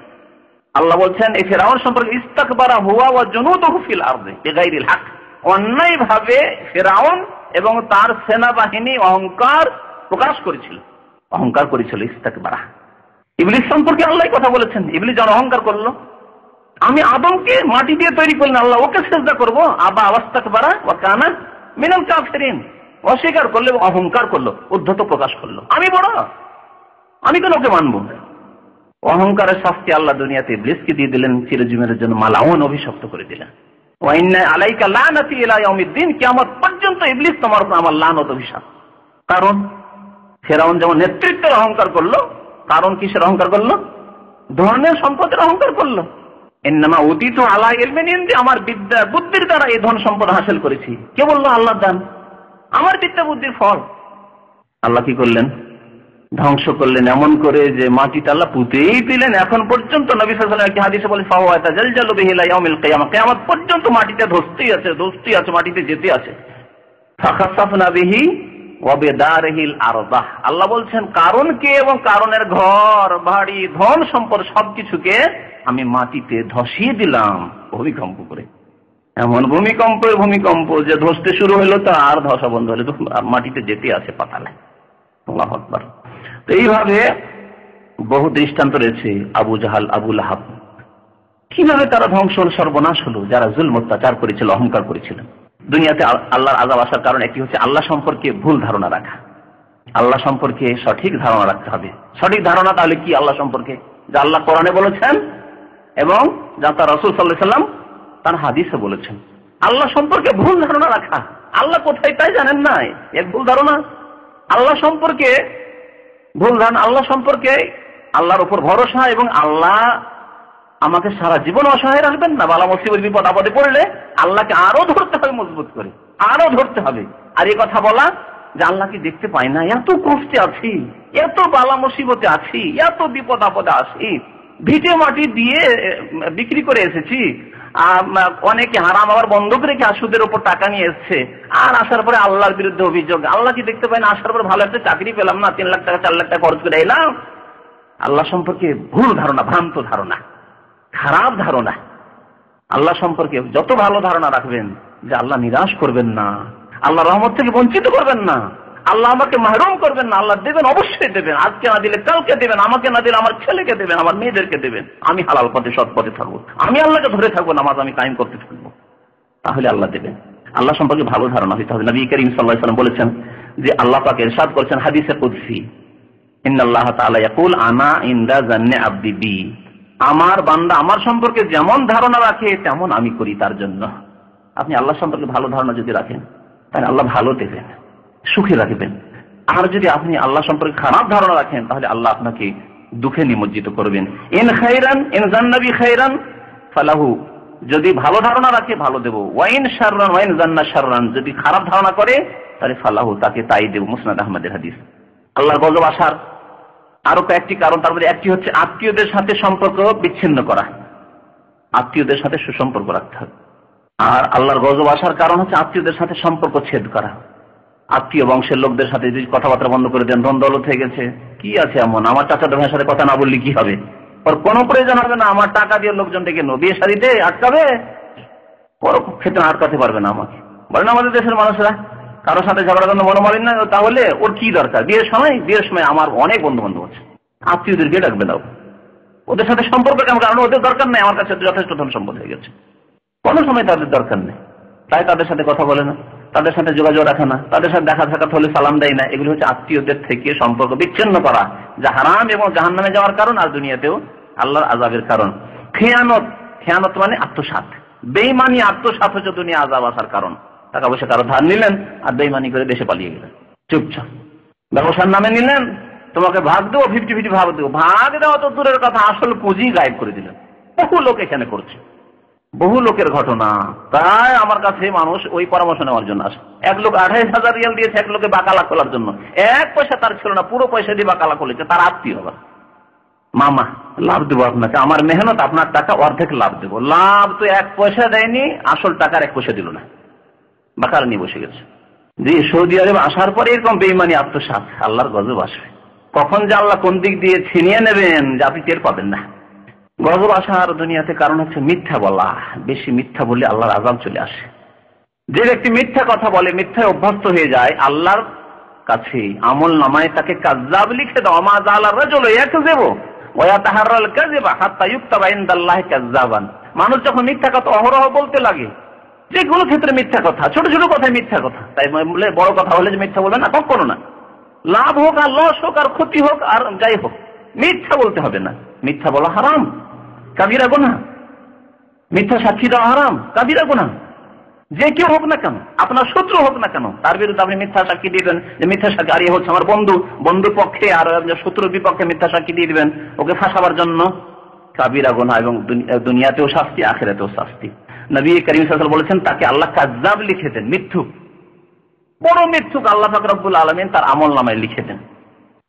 আল্লাহ বলছেন এই ফিরআউন সম্পর্কে, ইস্তাকবারা হুয়া ওয়া জুনুদুহু ফিল আরদি বিগাইরিল হক, অন্যায়ভাবে ফিরআউন এবং তার সেনাবাহিনী অহংকার প্রকাশ করেছিল, অহংকার করেছিল। ইস্তাকবারা, ইবলিস সম্পর্কে আল্লাহ কথা বলেছেন, ইবলিস যখন অহংকার করলো, আমি আদমকে মাটি দিয়ে তৈরি করলেন আল্লাহ, ওকে সিজদা করবো, আবা ওয়াস্তাকবারা ওয়া কানা মিনাল কাফিরিন, অস্বীকার করলো, অহংকার করলো, উদ্ধত প্রকাশ করলো, আমি বড়, আমি কেন ওকে মানবো। অহংকারের শাস্তি আল্লাহ দুনিয়াতে ইবলিসকে দিয়ে দিলেন, চিরজীবনের জন্য মালাউন, অভিশপ্ত করে দিলেন। ওয়া ইন্না আলাইকা লানাতি ইলা ইয়াউমিদ্দিন, কিয়ামত পর্যন্ত ইবলিস তোমার উপর আমার লানত, অভিশাপ। কারণ ফিরআউন যেমন নেতৃত্বের অহংকার করলো, কারণ কিসের অহংকার করলো? ধনের সম্পদের অহংকার করলো। ইন্নামা উতিতু আলা ইলমিন ইনদি, আমার বিদ্যা বুদ্ধির দ্বারা এই ধন সম্পদ হাসিল করেছি। কে বললো? আল্লাহর দান, আমার বিদ্যা বুদ্ধির ফল। আল্লাহ কি করলেন? ধ্বংস করলেন, এমন করে যে মাটিতে আল্লাহ পুঁতেই দিলেন। এখন পর্যন্ত নবী সাল্লাল্লাহু আলাইহি ওয়াসাল্লাম একটি হাদিসে বলে, ফাওয়া তাজালজালু বিহি ইলা ইয়াউমিল কিয়ামা, কিয়ামত পর্যন্ত মাটিতে ধসতেই আছে, ধসতেই আছে, মাটিতে যেতে আছে। ফাখাসাফনা বিহি ওয়া বিদারিহিল আরদাহ, আল্লাহ বলছেন কারণকে এবং কারণের ঘর বাড়ি ধন সম্পদ সবকিছুকে আমি মাটিতে ধসিয়ে দিলাম ভূমিকম্প করে। এমন ভূমিকম্প যে ধসতে শুরু হলো তা আর ধসা বন্ধ হলো, তো মাটিতে যেতে আছে পাতালে। আল্লাহু আকবার। তো এইভাবে বহু দৃষ্টান্ত রয়েছে। আবু জাহাল, আবু লাহাব, কিভাবে তারা ধ্বংস সর্বনাশ হলো, যারা জুলম অত্যাচার করেছিল, অহংকার করেছিল। দুনিয়াতে আল্লাহর আযাব আসার কারণ একটি হচ্ছে আল্লাহ সম্পর্কে ভুল ধারণা রাখা। আল্লাহ সম্পর্কে সঠিক ধারণা রাখতে হবে। সঠিক ধারণা তাহলে কি? আল্লাহ সম্পর্কে যা আল্লাহ কোরআনে বলেছেন এবং যা তার রাসূল সাল্লাল্লাহু আলাইহি ওয়াসাল্লাম তার হাদিসে বলেছেন। আল্লাহ সম্পর্কে ভুল ধারণা রাখা, আল্লাহ কোথায় তাই জানেন না, এর ভুল ধারণা। আল্লাহ সম্পর্কে ভুল ধারণা, আল্লাহ সম্পর্কে আল্লাহর উপর ভরসা, এবং আল্লাহ আমাকে সারা জীবন অসহায় রাখবেন না। বালা মুসিবত বিপদ আপদে পড়লে আল্লাহকে আরো ধরতে হবে, মজবুত করে আরো ধরতে হবে। আর এই কথা বলা যে আল্লাহকে দেখতে পাই না, এত কষ্টে আছি, এত বালা মুসিবতে আছি, এত বিপদ আপদে আছি, ভিটে মাটি দিয়ে বিক্রি করে এসেছি, অনেকে হারাম আবার বন্ধক রেখে সুদের উপর টাকা নিয়ে এসছে, আর আসার পরে আল্লাহর বিরুদ্ধে অভিযোগ, আল্লাহকে দেখতে পাই না, আসার পরে ভালো একটা চাকরি পেলাম না, 3 লাখ টাকা 4 লাখ টাকা খরচ করে এলাম। আল্লাহ সম্পর্কে ভুল ধারণা, ভ্রান্ত ধারণা, খারাপ ধারণা। আল্লাহ সম্পর্কে যত ভালো ধারণা রাখবেন যে আল্লাহ নিরাশ করবেন না, আল্লাহ রহমত থেকে বঞ্চিত করবেন না, আল্লাহ আমাকে মাহরুম করবেন না, আল্লাহ দেবেন, অবশ্যই দেবেন, আজকে না দিলে কালকে দেবেন, আমাকে না দিলে আমার ছেলেকে দেবেন, আমার মেয়েদেরকে দেবেন, আমি হালাল পথে সৎ পথে থাকবো, আমি আল্লাহকে ধরে থাকবো, নামাজ আমি কায়েম করতে থাকবো, তাহলে আল্লাহ দেবেন। আল্লাহ সম্পর্কে ভালো ধারণা হইতে হবে। নবী করিম সাল্লাল্লাহু আলাইহি ওয়াসাল্লাম বলেছেন যে আল্লাহ পাক ইরশাদ করেছেন হাদিসে কুদসি, ইন্নাল্লাহ তাআলা ইয়াকুল আনা ইনদা জান্নি আবদি বি, আমার বান্দা আমার সম্পর্কে যেমন ধারণা রাখে তেমন আমি করি তার জন্য। আপনি আল্লাহ সম্পর্কে ভালো ধারণা যদি রাখেন তাহলে আল্লাহ ভালো দেবেন, সুখে রাখবেন। আর যদি আপনি আল্লাহ সম্পর্কে খারাপ ধারণা রাখেন তাহলে আল্লাহ আপনাকে দুঃখে নিমজ্জিত করবেন। ইন খাইরান ইন জান্নাবি খাইরান ফালাহু, যদি ভালো ধারণা রাখে ভালো দেব, ওয়াইন শাররান ওয়াইন জান্না শাররান, যদি খারাপ ধারণা করে তাহলে ফালাহু, তাকে তাই দেব। মুসনাদ আহমদের হাদিস। আল্লাহর গজব আসার আরো কয়েকটি কারণ, তার মধ্যে একটি হচ্ছে আত্মীয়দের সাথে সম্পর্ক বিচ্ছিন্ন করা, আত্মীয়দের সাথে সুসম্পর্ক রাখতে হবে। আর আল্লাহর গজব আসার কারণ হচ্ছে আত্মীয়দের সাথে সম্পর্ক ছেদ করা। আত্মীয় বংশের লোকদের সাথে যদি কথাবার্তা বন্ধ করে দেন, ধন দৌলত হয়ে গেছে, কি আছে এমন, আমার চাচাতো ভাইয়ের সাথে কথা না বললে কি হবে, ওর কোনো প্রয়োজন হবে না, আমার টাকা দিয়ে লোকজন ডেকে বিয়ে শাদীতে আটকাবে, ওর ক্ষেত্রে আটকাতে পারবে না আমাকে। বলেন আমাদের দেশের মানুষরা কারোর সাথে ঝগড়ার জন্য মনোমালিন্য, তাহলে ওর কি দরকার, বিয়ের সময় আমার অনেক বন্ধু বান্ধব আছে, আত্মীয়দেরকে ডাকবে দাও, ওদের সাথে সম্পর্ক কেমন, কারণ ওদের দরকার নেই, আমার কাছে যথেষ্ট ধন সম্পদ হয়ে গেছে, কোনো সময় তাদের দরকার নেই, তাই তাদের সাথে কথা বলে না, তাদের সাথে যোগাযোগ রাখে না, তাদের সাথে দেখা সাক্ষাৎ হলে সালাম দেয় না। এগুলো হচ্ছে আত্মীয়দের থেকে সম্পর্ক বিচ্ছিন্ন করা, যা হারাম এবং জাহান্নামে যাওয়ার কারণ, আর দুনিয়াতেও আল্লাহর আযাবের কারণ। খেয়ানত মানে আত্মসাৎ, বেঈমানি আত্মসাৎ হচ্ছে দুনিয়া আযাব আসার কারণ। টাকা পয়সা কারো ধার নিলেন আর বেঈমানি করে দেশে পালিয়ে গেলেন, চুপচাপ। ব্যবসার নামে নিলেন, তোমাকে ভাগ দেবো, 50-50 ভাগ দেবো, ভাগ দেওয়া তো দূরের কথা, আসল পুঁজি গায়েব করে দিলেন। বহু লোক এখানে করছে, বহু লোকের ঘটনা। তাই আমার কাছে মানুষ ওই পরামর্শ নেওয়ার জন্য আসে। এক লোক 28,000 রিয়াল দিয়েছে এক লোকে বাকালা খোলার জন্য, 1 পয়সা তার ছিল না, পুরো পয়সা দিয়ে বাকালা খুলেছে, তার আত্মীয় আবার। মামা লাভ দেবো আপনাকে, আমার মেহনত আপনার টাকা অর্ধেক লাভ দেবো। লাভ তো 1 পয়সা দেয়নি, আসল টাকার 1 পয়সা দিল না, বাকাল নিয়ে বসে গেছে। যে সৌদি আরব আসার পরে এরকম বেঈমানি আত্মসাৎ, আল্লাহর গজব আসবে। কখন যে আল্লাহ কোন দিক দিয়ে ছিনিয়ে নেবেন যে আপনি টের পাবেন না। গজব আসার দুনিয়াতে কারণ হচ্ছে মিথ্যা বলা। বেশি মিথ্যা বললে আল্লাহর আযাব চলে আসে। যে ব্যক্তি মিথ্যা কথা বলে, মিথ্যায় অভ্যস্ত হয়ে যায়, আল্লাহর কাছে আমল নামায় তাকে কাযযাব লিখে দাও। মা যাআলা রাজুলু ইয়াকযিবু ওয়া ইয়াতাহাররাল কাযিবা হাত্তা ইউকতাবা ইনদাল্লাহি কাযযাবান। মানুষ যখন মিথ্যা কথা অহরহ বলতে লাগে, যে কোনো ক্ষেত্রে মিথ্যা কথা, ছোট ছোট কথায় মিথ্যা কথা, তাই বলে বড় কথা হলে যে মিথ্যা বলবে না, কখনো না। লাভ হোক আর লস হোক আর ক্ষতি হোক আর যাই হোক, মিথ্যা বলতে হবে না। মিথ্যা বলা হারাম, কাবিরা গুনাহ। মিথ্যা সাক্ষী দেওয়া হারাম, কাবিরা গুনাহ। যে কেউ হোক না কেন, আপনার শত্রু হোক না কেন, তার বিরুদ্ধে আপনি মিথ্যা সাক্ষী দিবেন যে মিথ্যা সাক্ষী, আর হচ্ছে আমার বন্ধু, বন্ধুর পক্ষে আর শত্রুর বিপক্ষে মিথ্যা সাক্ষী দিয়ে দিবেন ওকে ফাঁসাবার জন্য, কাবিরা গুনাহ। এবং দুনিয়াতেও শাস্তি, আখিরাতেও শাস্তি। নবী করিম সাল্লাল্লাহু আলাইহি ওয়াসাল্লাম বলেছেন তাকে আল্লাহ কাযযাব লিখে দেন, মিথ্যুক, বড় মিথ্যুক আল্লাহ পাক রব্বুল আলামিন তার আমল নামায় লিখে দেন।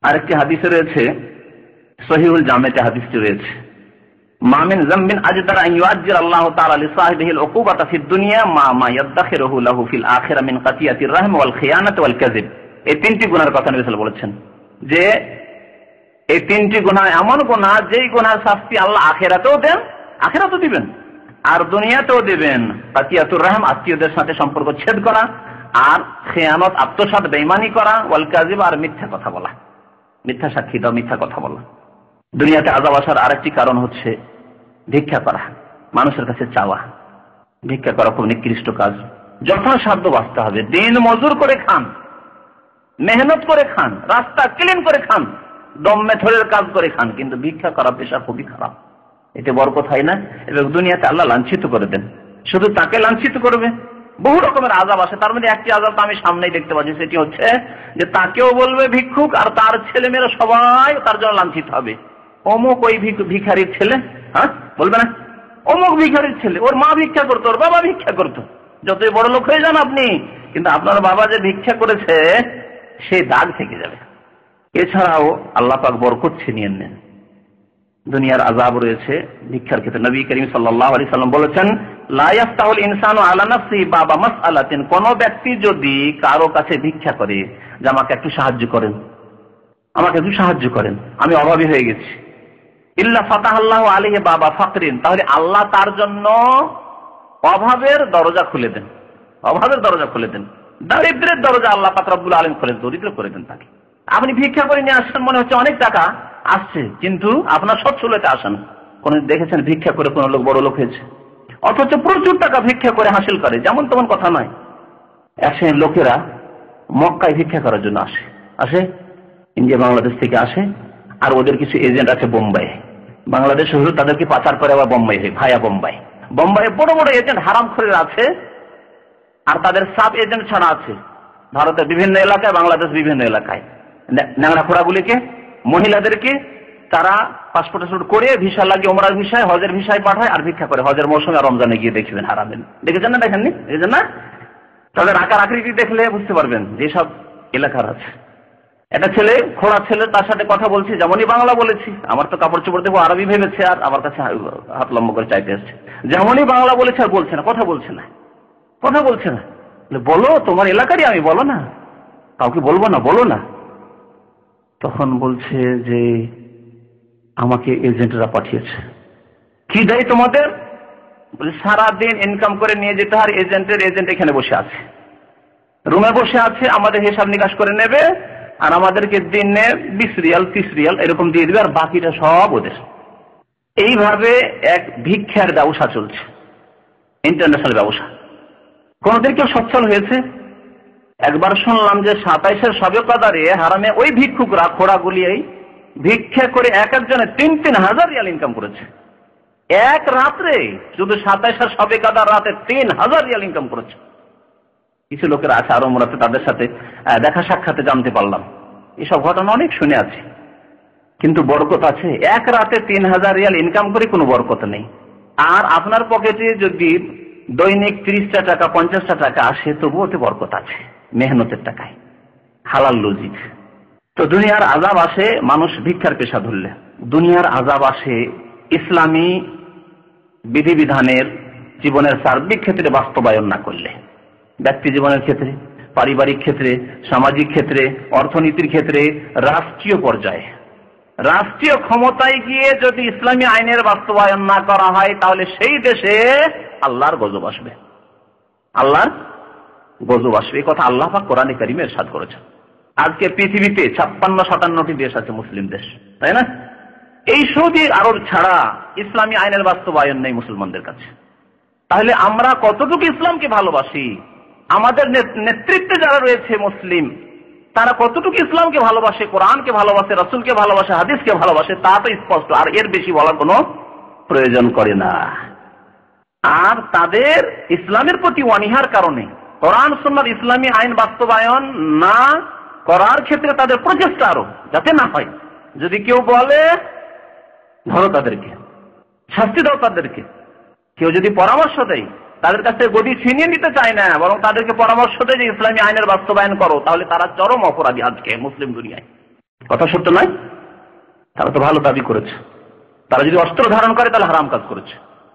আরেকটি হাদিসে রয়েছে, সহিহুল জামেতে হাদিসটি রয়েছে, মা মিন যামবিন আজদারা আন ইউআজ্জির আল্লাহু তাআলা লিসাহিবিহিল উকুবাতা ফিদ দুনিয়া মা ইয়াদখিরুহু লাহু ফিল আখিরা মিন কাতিয়াতির রাহম ওয়াল খিয়ানাত ওয়াল কাযিব। এই 3টি গুনাহের কথা নবী সাল্লাল্লাহু আলাইহি ওয়াসাল্লাম বলেছেন যে এই 3টি গুনাহ এমন গুনাহ যেই গুনাহের শাস্তি আল্লাহ আখিরাতেও দেন, আখিরাতেও দিবেন আর দুনিয়াতেও দিবেন। কাতিয়াতুর রাহম, আত্মীয়দের সাথে সম্পর্ক ছেদ করা, আর খিয়ানত, আত্মসাৎ, বেঈমানি করা, ওয়াল কাযিব, আর মিথ্যা কথা বলা, মিথ্যা সাক্ষী দাও, মিথ্যা কথা বলা। দুনিয়াতে আযাব আসার আরেকটি কারণ হচ্ছে ভিক্ষা করা, মানুষের কাছে চাওয়া। ভিক্ষা করা খুব নিকৃষ্ট কাজ। যথাসাধ্য বাঁচতে হবে, দিন মজুর করে খান, মেহনত করে খান, রাস্তা ক্লিন করে খান, দম মেথরের কাজ করে খান, কিন্তু ভিক্ষা করা পেশা খুবই খারাপ। এতে বরকত হয় না এবং দুনিয়াতে আল্লাহ লাঞ্ছিত করে দেন। শুধু তাকে লাঞ্ছিত করবে, বহু রকমের আযাব আসে। তার মধ্যে একটি আযাব তো আমি সামনেই দেখতে পাচ্ছি, সেটি হচ্ছে যে তাকেও বলবে ভিক্ষুক, আর তার ছেলেমেয়েরা সবাই তার জন্য লাঞ্ছিত হবে। অমুক ওই ভিখারির ছেলে, হ্যাঁ বলবে না, অমুক ভিখারির ছেলে, ওর মা ভিক্ষা করতো, ওর বাবা ভিক্ষা করতো। যতই বড় লোক হয়ে যান আপনি, কিন্তু আপনার বাবা যে ভিক্ষা করেছে সেই দাগ থেকে যাবে। এছাড়াও আল্লাহ পাক বরকত ছিনিয়ে নেন। দুনিয়ার আযাব রয়েছে ভিক্ষার ক্ষেত্রে। নবী করিম সাল্লাল্লাহু আলাইহি সাল্লাম বলেছেন, লা ইয়াফতাহুল ইনসানু আলা নাফসিহি বাবা মাসআলাতিন। কোন ব্যক্তি যদি কারো কাছে ভিক্ষা করে যে আমাকে একটু সাহায্য করেন, আমাকে একটু সাহায্য করেন, আমি অভাবী হয়ে গেছি, ইল্লা ফাতাহাল্লাহু আলাইহি বাবা ফাকরিন, তাহলে আল্লাহ তার জন্য অভাবের দরজা খুলে দেন, অভাবের দরজা খুলে দেন, দারিদ্রের দরজা আল্লাহ পাক রব্বুল আলামিন খুলে দরিদ্র করে দেন তাকে। আপনি ভিক্ষা করে নিয়ে আসছেন, মনে হচ্ছে অনেক টাকা আসছে, কিন্তু আপনার সচ্ছলতা আসে না। কোন দেখেছেন ভিক্ষা করে কোন লোক বড় লোক হয়েছে? অথচ প্রচুর টাকা ভিক্ষা করে হাসিল করে, যেমন তেমন কথা নয়। আসে লোকেরা মক্কায় ভিক্ষা করার জন্য আসে ইন্ডিয়া বাংলাদেশ থেকে আসে, আর ওদের কিছু এজেন্ট আছে বোম্বাই, বাংলাদেশ হলো তাদেরকে পাচার করে আবার বোম্বাই হয়, ভায়া বোম্বাই। বোম্বাইয়ে বড় বড় এজেন্ট হারামখোরের আছে, আর তাদের সাব এজেন্ট ছাড়া আছে ভারতের বিভিন্ন এলাকায়, বাংলাদেশ বিভিন্ন এলাকায়। ন্যাংরা খোড়াগুলিকে, মহিলাদেরকে তারা পাসপোর্ট করে ভিসা লাগিয়ে ওমরার ভিসায়, হজের ভিসায় পাঠায়, আর ভিক্ষা করে হজের মৌসুমে রমজানে গিয়ে দেখবেন হারামেন। দেখেছেন না? দেখেননি? দেখেছেন না? তাদের আকার আকৃতি দেখলে বুঝতে পারবেন যেসব এলাকার আছে। একটা ছেলে, খোড়া ছেলে, তার সাথে কথা বলছি, যেমনই বাংলা বলেছি, আমার তো কাপড় চোপড় দেবো আরবি ভেবেছে, আর আমার কাছে হাত লম্বা করে চাইতে আসছে। যেমনই বাংলা বলেছে আর বলছে না, কথা বলছে না, কথা বলছে না। বলো, তোমার এলাকারই আমি, বলো না, কাউকে বলবো না, বলো না। তখন বলছে যে আমাকে এজেন্টরা পাঠিয়েছে। কি দেয় তোমাদের? বলে সারাদিন ইনকাম করে নিয়ে যেতে হয়, এজেন্ট এখানে বসে আছে, রুমে বসে আছে, আমাদের হিসাব নিকাশ করে নেবে, আর আমাদেরকে দিনে 20 রিয়াল 30 রিয়াল এরকম দিয়ে দিবে, আর বাকিটা সব ওদের। এইভাবে এক ভিক্ষার ব্যবসা চলছে, ইন্টারন্যাশনাল ব্যবসা। কোনদিন কেউ সচ্ছল হয়েছে? একবার শুনলাম যে 27-এর শবে কদরে হারামে ওই ভিক্ষুকরা, খোড়াগুলি ভিক্ষা করে এক একজনে 3-3 হাজার রিয়াল ইনকাম করেছে এক রাত্রে। শুধু 27-এর শবে কদর রাতে 3,000 রিয়াল ইনকাম করেছে। কিছু লোকের আছে আরো মরাতে, তাদের সাথে দেখা সাক্ষাতে জানতে পারলাম। এসব ঘটনা অনেক শুনে আছি, কিন্তু বরকত আছে? এক রাতে 3,000 রিয়াল ইনকাম করে কোনো বরকত নেই। আর আপনার পকেটে যদি দৈনিক 30টা টাকা 50টা টাকা আসে, তবুও ওতে বরকত আছে, মেহনতের টাকায়, হালাল লজিক। তো দুনিয়ার আযাব আসে মানুষ ভিক্ষার পেশা ধরলে। দুনিয়ার আযাব আসে ইসলামী বিধিবিধানের জীবনের সার্বিক ক্ষেত্রে বাস্তবায়ন না করলে। ব্যক্তি জীবনের ক্ষেত্রে, পারিবারিক ক্ষেত্রে, সামাজিক ক্ষেত্রে, অর্থনীতির ক্ষেত্রে, রাষ্ট্রীয় পর্যায়ে, রাষ্ট্রীয় ক্ষমতায় গিয়ে যদি ইসলামী আইনের বাস্তবায়ন না করা হয় তাহলে সেই দেশে আল্লাহর গজব আসবে, আল্লাহর গজব আসবে। এই কথা আল্লাহ পাক কোরআনে কারিমে ইরশাদ করেছেন। আজকে পৃথিবীতে 56-57টি দেশ আছে মুসলিম দেশ, তাই না? এই সৌদি আরব ছাড়া ইসলামী আইনের বাস্তবায়ন নেই মুসলমানদের কাছে। তাহলে আমরা কতটুকু ইসলামকে ভালোবাসি, আমাদের নেতৃত্বে যারা রয়েছে মুসলিম তারা কতটুকু ইসলামকে ভালোবাসে, কোরআনকে ভালোবাসে, রাসূলকে ভালোবাসে, হাদিসকে ভালোবাসে, তা তো স্পষ্ট, আর এর বেশি বলার কোনো প্রয়োজন করে না। আর তাদের ইসলামের প্রতি অনীহার কারণে কোরআন সুন্নাহর ইসলামী আইন বাস্তবায়ন না করার ক্ষেত্রে তাদের প্রচেষ্টা আরো যাতে না হয়। যদি কেউ বলে ধরো তাদেরকে, শাস্তি দাও তাদেরকে, কেউ যদি পরামর্শ দেয় তাদের কাছে গদি ছিনিয়ে নিতে চায় না, বরং তাদেরকে পরামর্শ দেয় যে ইসলামী আইনের বাস্তবায়ন করো, তাহলে তারা চরম অপরাধী আজকে মুসলিম দুনিয়ায়। কথা সত্য নয়? তারা তো ভালো দাবি করেছে। তারা যদি অস্ত্র ধারণ করে তাহলে হারাম কাজ করেছে,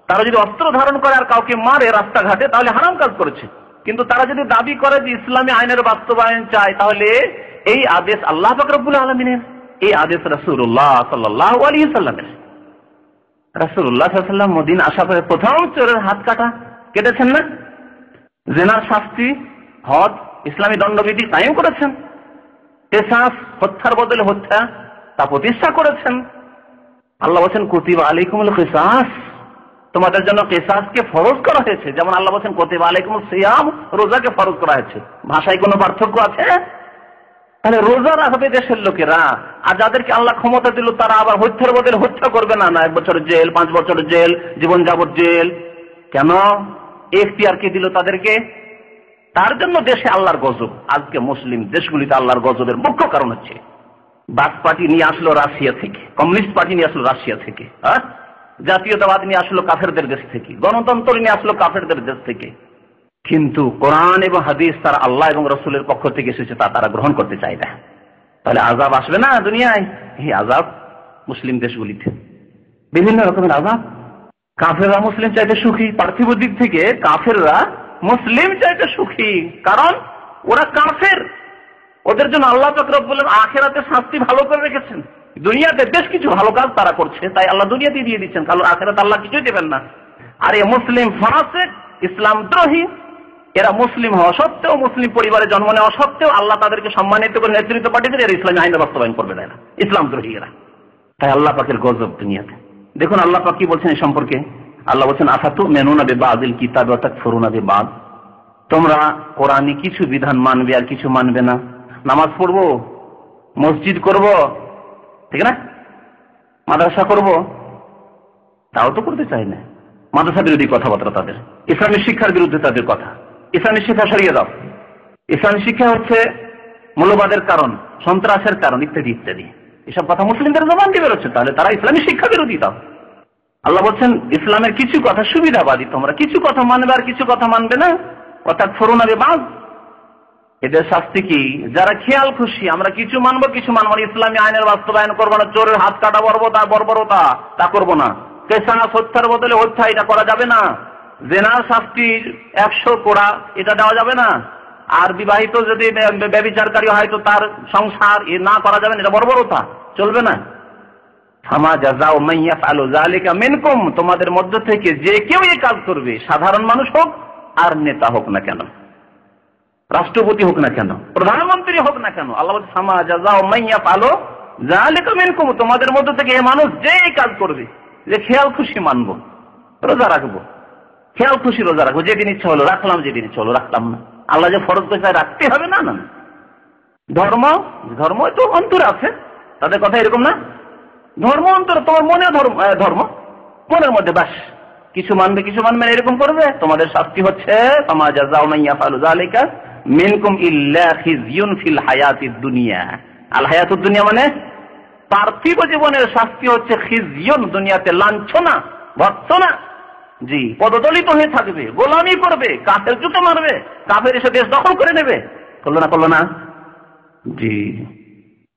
তারা যদি অস্ত্র ধারণ করে আর কাউকে মারে রাস্তাঘাটে তাহলে হারাম কাজ করেছে। কিন্তু তারা যদি দাবি করে যে ইসলামী আইনের বাস্তবায়ন চায়, তাহলে এই আদেশ আল্লাহ পাক রব্বুল আলামিনের, এই আদেশ রাসূলুল্লাহ সাল্লাল্লাহু আলাইহি সাল্লামের। রাসূলুল্লাহ সাল্লাল্লাহু আলাইহি সাল্লাম মদিনা আসার পরে প্রথম চোরের হাত কাটা কেটেছেন না? জিনার শাস্তি, হদ, ইসলামী দণ্ডবিধি কায়েম করেছেন। কিসাস, হত্যার বদলে হত্যা, তা প্রতিষ্ঠা করেছেন। আল্লাহ বলেন কুতিবা আলাইকুমুল কিসাস, তোমাদের জন্য কিসাসকে ফরজ করা হয়েছে। যেমন আল্লাহ বলেন কুতিবা আলাইকুমুস সিয়াম, রোজাকে ফরজ করা হয়েছে। ভাষায় কোনো পার্থক্য আছে? তাহলে রোজা রাখবে দেশের লোকেরা, আর যাদেরকে আল্লাহ ক্ষমতা দিল তারা আবার হত্যার বদলে হত্যা করবে না। 1 বছর জেল, 5 বছর জেল, জীবন যাবত জেল। কেন? এখতিয়ার কে দিল তাদেরকে? তার জন্য দেশে আল্লাহর গজব। আজকে মুসলিম দেশগুলিতে আল্লাহর গজবের মুখ্য কারণ হচ্ছে বাক পার্টি নিয়ে আসলো রাশিয়া থেকে, কমিউনিস্ট পার্টি নিয়ে আসলো রাশিয়া থেকে, জাতীয়তাবাদ নিয়ে আসলো কাফেরদের দেশ থেকে, গণতন্ত্র নিয়ে আসলো কাফেরদের দেশ থেকে। কিন্তু কোরআন এবং হাদিস তারা আল্লাহ এবং রসুলের পক্ষ থেকে এসেছে, তা তারা গ্রহণ করতে চায় না। তাহলে আযাব আসবে না দুনিয়ায়? এই আযাব মুসলিম দেশগুলিতে বিভিন্ন রকমের আযাব। কাফেররা মুসলিম চাইতে সুখী, পার্থিব দিক থেকে কাফেররা মুসলিম চাইতে সুখী, কারণ ওরা কাফের। ওদের জন্য আল্লাহ পাক রব্বুল আলামিন আখিরাতে শাস্তি ভালো করে রেখেছেন। দুনিয়াতে বেশ কিছু ভালো কাজ তারা করছে, তাই আল্লাহ দুনিয়াতে দিয়ে দিচ্ছেন, কারণ আখিরাতে আল্লাহ কিছুই দেবেন না। আর এই মুসলিম ফাসিক, ইসলাম দ্রোহী, এরা মুসলিম হওয়া সত্ত্বেও, মুসলিম পরিবারে জন্ম নেওয়া সত্ত্বেও আল্লাহ তাদেরকে সম্মানিত করে নেতৃত্ব পাঠিয়েছেন, এরা ইসলামী আইন বাস্তবায়ন করবে না, ইসলাম দ্রোহী এরা। তাই আল্লাহ পাকের গজব দুনিয়াতে। দেখুন আল্লাহ পাক কি বলছেন এই সম্পর্কে। আল্লাহ বলছেন আফাতুমিনুনা বিবাদিল কিতাবি ওয়া তাকফুরুনা বিবাদ, তোমরা কোরআনে কিছু বিধান মানবে আর কিছু মানবে না। নামাজ পড়বো, মসজিদ করব, ঠিক না, মাদ্রাসা করব, তাও তো করতে চাই না। মাদ্রাসা বিরোধী কথাবার্তা তাদের, ইসলামী শিক্ষার বিরুদ্ধে তাদের কথা। ইসলামী শিক্ষা সরিয়ে দাও, ইসলামী শিক্ষা হচ্ছে মূল্যবাদের কারণ, সন্ত্রাসের কারণ, ইত্যাদি ইত্যাদি, এসব কথা মুসলিমদের জবান দিয়ে বেরোচ্ছে। তাহলে তারা ইসলামী শিক্ষা বিরোধী। তাও আল্লাহ বলছেন ইসলামের কিছু কথা সুবিধাবাদী, তোমরা কিছু কথা মানবে আর কিছু কথা মানবে না। অর্থাৎ ফরুনা বিবাদ, এদের শাস্তি কি? যারা খেয়াল খুশি আমরা কিছু মানবো কিছু মানবো না, ইসলামী আইনের বাস্তবায়ন করবো না, চোরের হাত কাটা বর্বরতা তা করবো না, কেসাস হত্যার বদলে হত্যা এটা করা যাবে না, জেনার শাস্তি 100 কোড়া এটা দেওয়া যাবে না, আর বিবাহিত যদি ব্যভিচারকারী হয় তো তার সংসার এ না করা যাবে না, এটা বর্বরতা, চলবে না। ফামা জাযাউ মান ইয়াফআলু যালিকা মিনকুম, তোমাদের মধ্য থেকে যে কেউ এই কাজ করবে, সাধারণ মানুষ হোক আর নেতা হোক না কেন, রাষ্ট্রপতি হোক না কেন, প্রধানমন্ত্রী হোক না কেন, আল্লাহ বলছে ফামা জাযাউ মান ইয়াফআলু যালিকা মিনকুম, তোমাদের মধ্য থেকে এই মানুষ যে এই কাজ করবে, যে খেয়াল খুশি মানবো, রোজা রাখবো, খেয়াল খুশি রোজা রাখবো, যেদিন ইচ্ছা হলো রাখলাম, যেদিন ইচ্ছা হলো রাখলাম না, আল্লাহ যে ফরজ করেছে রাখতে হবে না। না, ধর্ম তো অন্তরে আছে, তাদের কথা এরকম না। ধর্ম অন্তর, তোমার মনে ধর্ম মনের মধ্যে, বাস কিছু মানবে কিছু মানবে না, এরকম করবে, তোমাদের শাস্তি হচ্ছে ফামা জাযাউ মান ইয়াফআলু যালিকা মিনকুম ইল্লা খিজিয়ুন ফিল হায়াতিদ দুনিয়া। আল হায়াতুদ দুনিয়া মানে পার্থিব জীবনের শাস্তি হচ্ছে খিজিয়ুন, দুনিয়াতে লাঞ্ছনা, ভর্ৎসনা, জি, পদদলিত হয়ে থাকবে, গোলামি করবে, কাফের চুকে মারবে, কাফের এসে দেশ দখল করে নেবে, করলো না, জি,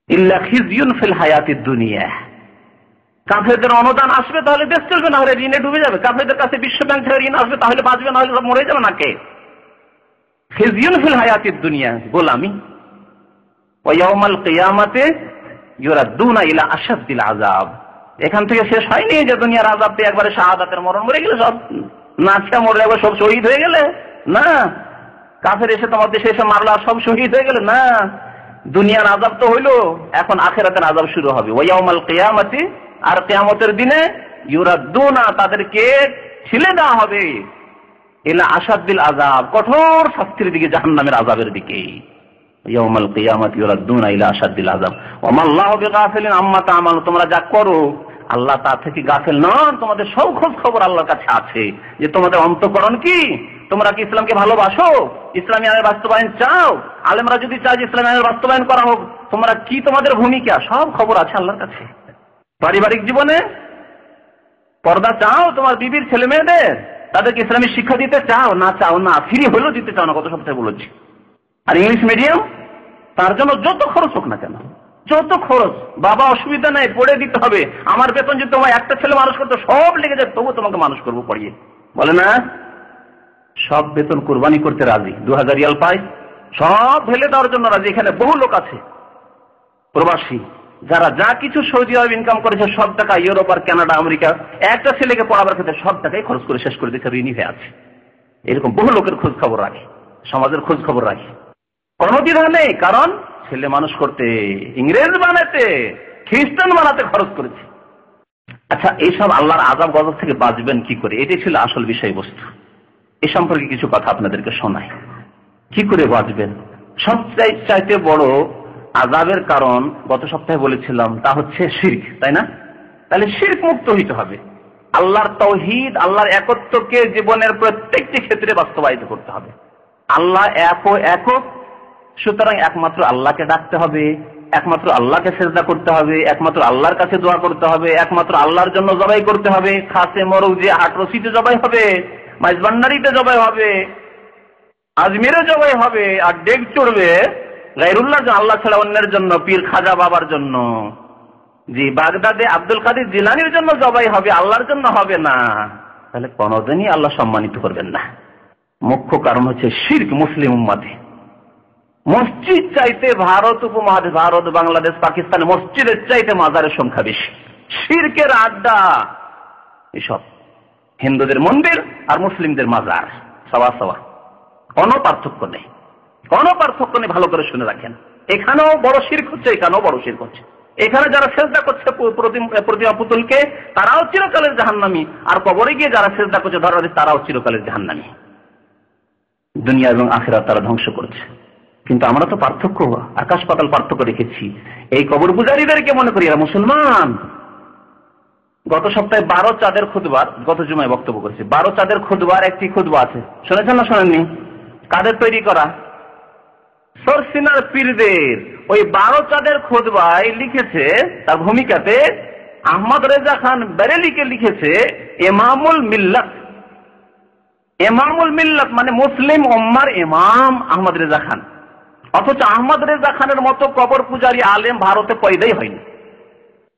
ইল্লা খিজিয়ুন ফিল হায়াতিদ দুনিয়া। কাফেরদের অনুদান আসবে তাহলে দেশ চলবে, না হলে ঋণে ডুবে যাবে। কাফেরদের কাছে বিশ্ব ব্যাংক থেকে ঋণ আসবে তাহলে বাঁচবে, না হলে সব মরে যাবে নাকে। খিজিয়ুন ফিল হায়াতিদ দুনিয়া, গোলামি। ওয়া ইয়াউমাল কিয়ামাতে ইউরাদ্দুনা ইলা আশাদ্দিল আযাব। এখান থেকে শেষ হয়নি যে দুনিয়ার আযাব পেয়ে একবারে শাহাদাতের মরণ মরে গেলে সব নাচা মরে একবার সব শহীদ হয়ে গেলে না। কাফের এসে তোমার দেশে এসে মারলা সব শহীদ হয়ে গেলে না। দুনিয়ার আযাব তো হইলো, এখন আখিরাতের আযাব শুরু হবে। ওয়া ইয়াউমাল কিয়ামাতি, আর কিয়ামতের দিনে ইউরাদ্দুনা, তাদেরকে ঠেলে দেওয়া হবে ইলা আশাদ্দিল আযাব, কঠোর শাস্তির দিকে, জাহান্নামের আযাবের দিকে। ইয়াউমাল কিয়ামাতি ইউরাদ্দুনা ইলা আশাদ্দিল আযাব ওয়া মাল্লাহু বিগাফিলিন আম্মা তা'মালুন। তোমরা যা করো আল্লাহ তা থেকে গাফিল নন, তোমাদের সব খোঁজ খবর আল্লাহর কাছে আছে। যে তোমাদের অন্তঃকরণ কি, তোমরা কি ইসলামকে ভালোবাসো, ইসলামী আইনের বাস্তবায়ন চাও, আলেমরা যদি চায় যে ইসলামী আইনের বাস্তবায়ন করা হোক, তোমরা কি, তোমাদের ভূমিকা, সব খবর আছে আল্লাহর কাছে। পারিবারিক জীবনে পর্দা চাও, তোমার বিবির ছেলে মেয়েদের তাদেরকে ইসলামী শিক্ষা দিতে চাও, না চাও না, ফ্রি হলেও দিতে চাও না, গত সপ্তাহে বলেছি। আর ইংলিশ মিডিয়াম, তার জন্য যত খরচ হোক না কেন, যত খরচ, বাবা অসুবিধা নেই, পড়ে দিতে হবে, আমার বেতন যদি তোমার একটা ছেলে মানুষ করতে সব লেগে যায়, তবু তোমাকে মানুষ করবো পড়িয়ে, বলে না, সব বেতন কোরবানি করতে রাজি। 2000 রিয়াল পায়, সব ঢেলে দেওয়ার জন্য রাজি। এখানে বহু লোক আছে প্রবাসী, যারা যা কিছু সৌদি আরব ইনকাম করেছে সব টাকা ইউরোপ আর কানাডা আমেরিকা একটা ছেলেকে পড়াবার ক্ষেত্রে সব টাকাই খরচ করে শেষ করে দিচ্ছে, ঋণী হয়ে আছে। এরকম বহু লোকের খোঁজ খবর রাখে, সমাজের খোঁজ খবর রাখে, কোনো দ্বিধা নেই, কারণ ছেলে মানুষ করতে, ইংরেজ বানাতে, খ্রিস্টান বানাতে খরচ করেছে। আচ্ছা, এইসব আল্লাহর আযাব গজব থেকে বাঁচবেন কি করে, এটাই ছিল আসল বিষয়বস্তু। এ সম্পর্কে কিছু কথা আপনাদেরকে শোনাই, কি করে বাঁচবেন। সবচাইতে বড় আযাবের কারণ গত সপ্তাহে বলেছিলাম, তা হচ্ছে শিরক, তাই না? তাহলে শিরক মুক্ত হইতে হবে, আল্লাহর তাওহীদ, আল্লাহর একত্বকে জীবনের প্রত্যেকটি ক্ষেত্রে বাস্তবায়িত করতে হবে। আল্লাহ একক, সুতরাং একমাত্র আল্লাহকে ডাকতে হবে, একমাত্র আল্লাহকে সিজদা করতে হবে, একমাত্র আল্লাহর কাছে দোয়া করতে হবে, একমাত্র আল্লাহর জন্য জবাই করতে হবে। খাসে মরগ যে হাটরসিতে জবাই হবে, মাইজবান্ডারিতে জবাই হবে, আজমিরে জবাই হবে, আর ডেক চড়বে গায়রুল্লাহ, আল্লাহ ছাড়া অন্যের জন্য, পীর খাজা বাবার জন্য, জি বাগদাদে আব্দুল কাদের জিলানির জন্য জবাই হবে, আল্লাহর জন্য হবে না। তাহলে কোনদিনই আল্লাহ সম্মানিত করবেন না। মুখ্য কারণ হচ্ছে শিরক। মুসলিম উম্মাতে মসজিদ চাইতে ভারত উপমহাদেশ, ভারত, বাংলাদেশ, পাকিস্তানে মসজিদের চাইতে মাজারের সংখ্যা বেশি। শিরকের আড্ডা এসব, হিন্দুদের মন্দির আর মুসলিমদের মাজার সওয়া সওয়া, কোনো পার্থক্য নেই, কোনো পার্থক্য নেই। ভালো করে শুনে রাখেন, এখানেও বড় শিরক হচ্ছে, এখানেও বড় শিরক হচ্ছে। এখানে যারা সেজদা করছে প্রতিমা পুতুলকে, তারাও চিরকালের জাহান্নামী, আর কবরে গিয়ে যারা সেজদা করছে ধরা, তারাও চিরকালের জাহান্নামী। দুনিয়া এবং আখিরাত তারা ধ্বংস করছে। কিন্তু আমরা তো পার্থক্য, আকাশ পাতাল পার্থক্য রেখেছি। এই কবর পূজারীদেরকে মনে করি এরা মুসলমান। গত সপ্তাহে 12 চাঁদের খুতবার, গত জুমায় বক্তব্য করেছি, 12 চাঁদের খুতবার একটি খুতবা আছে, শুনেছেন না শোনেননি? কাদের তৈরি করা? সরসিনার পীরদের। ওই 12 চাঁদের খুতবায় লিখেছে, তার ভূমিকাতে আহমদ রেজা খান বেরেলিকে লিখেছে ইমামুল মিল্লাত। ইমামুল মিল্লাত মানে মুসলিম উম্মার ইমাম আহমদ রেজা খান। অথচ আহমদ রেজা খানের মতো কবর পূজারী আলেম ভারতে পয়দাই হয়নি।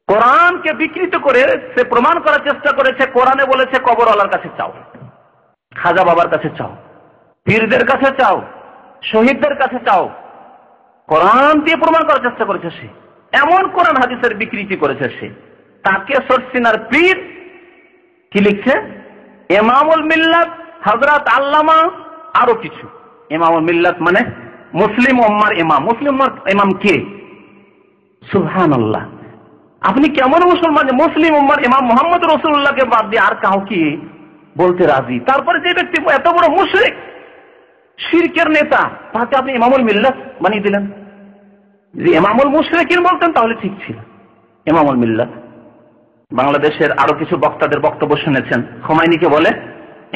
কোরআনকে বিকৃত করে সে প্রমাণ করার চেষ্টা করেছে, কোরআনে বলেছে কবরওয়ালার কাছে চাও, খাজা বাবার কাছে চাও, পীরদের কাছে চাও, শহীদদের কাছে চাও। কোরআন দিয়ে প্রমাণ করার চেষ্টা করেছে সে, এমন কোরআন হাদিসের বিকৃতি করেছে সে। তাকে সরসিনার পীর কি লিখছে? ইমামুল মিল্লাত হযরত আল্লামা আরো কিছু। ইমামুল মিল্লাত মানে মুসলিম উম্মার ইমাম। মুসলিম ইমাম কে? সুবহানাল্লাহ। আপনি কেমন মুসলমান যে মুসলিম উম্মার ইমাম মুহাম্মদ রাসূলুল্লাহকে বাদ দিয়ে আর কাউকে বলতে রাজি? তারপরে যে ব্যক্তি এত বড় মুশরিক, শিরকের নেতা, তাকে আপনি ইমামুল মিল্লাত বানিয়ে দিলেন। যদি ইমামুল মুশরিকিন বলতেন তাহলে ঠিক ছিল। ইমামুল মিল্লাত। বাংলাদেশের আরো কিছু বক্তাদের বক্তব্য শুনেছেন, খোমাইনিকে বলে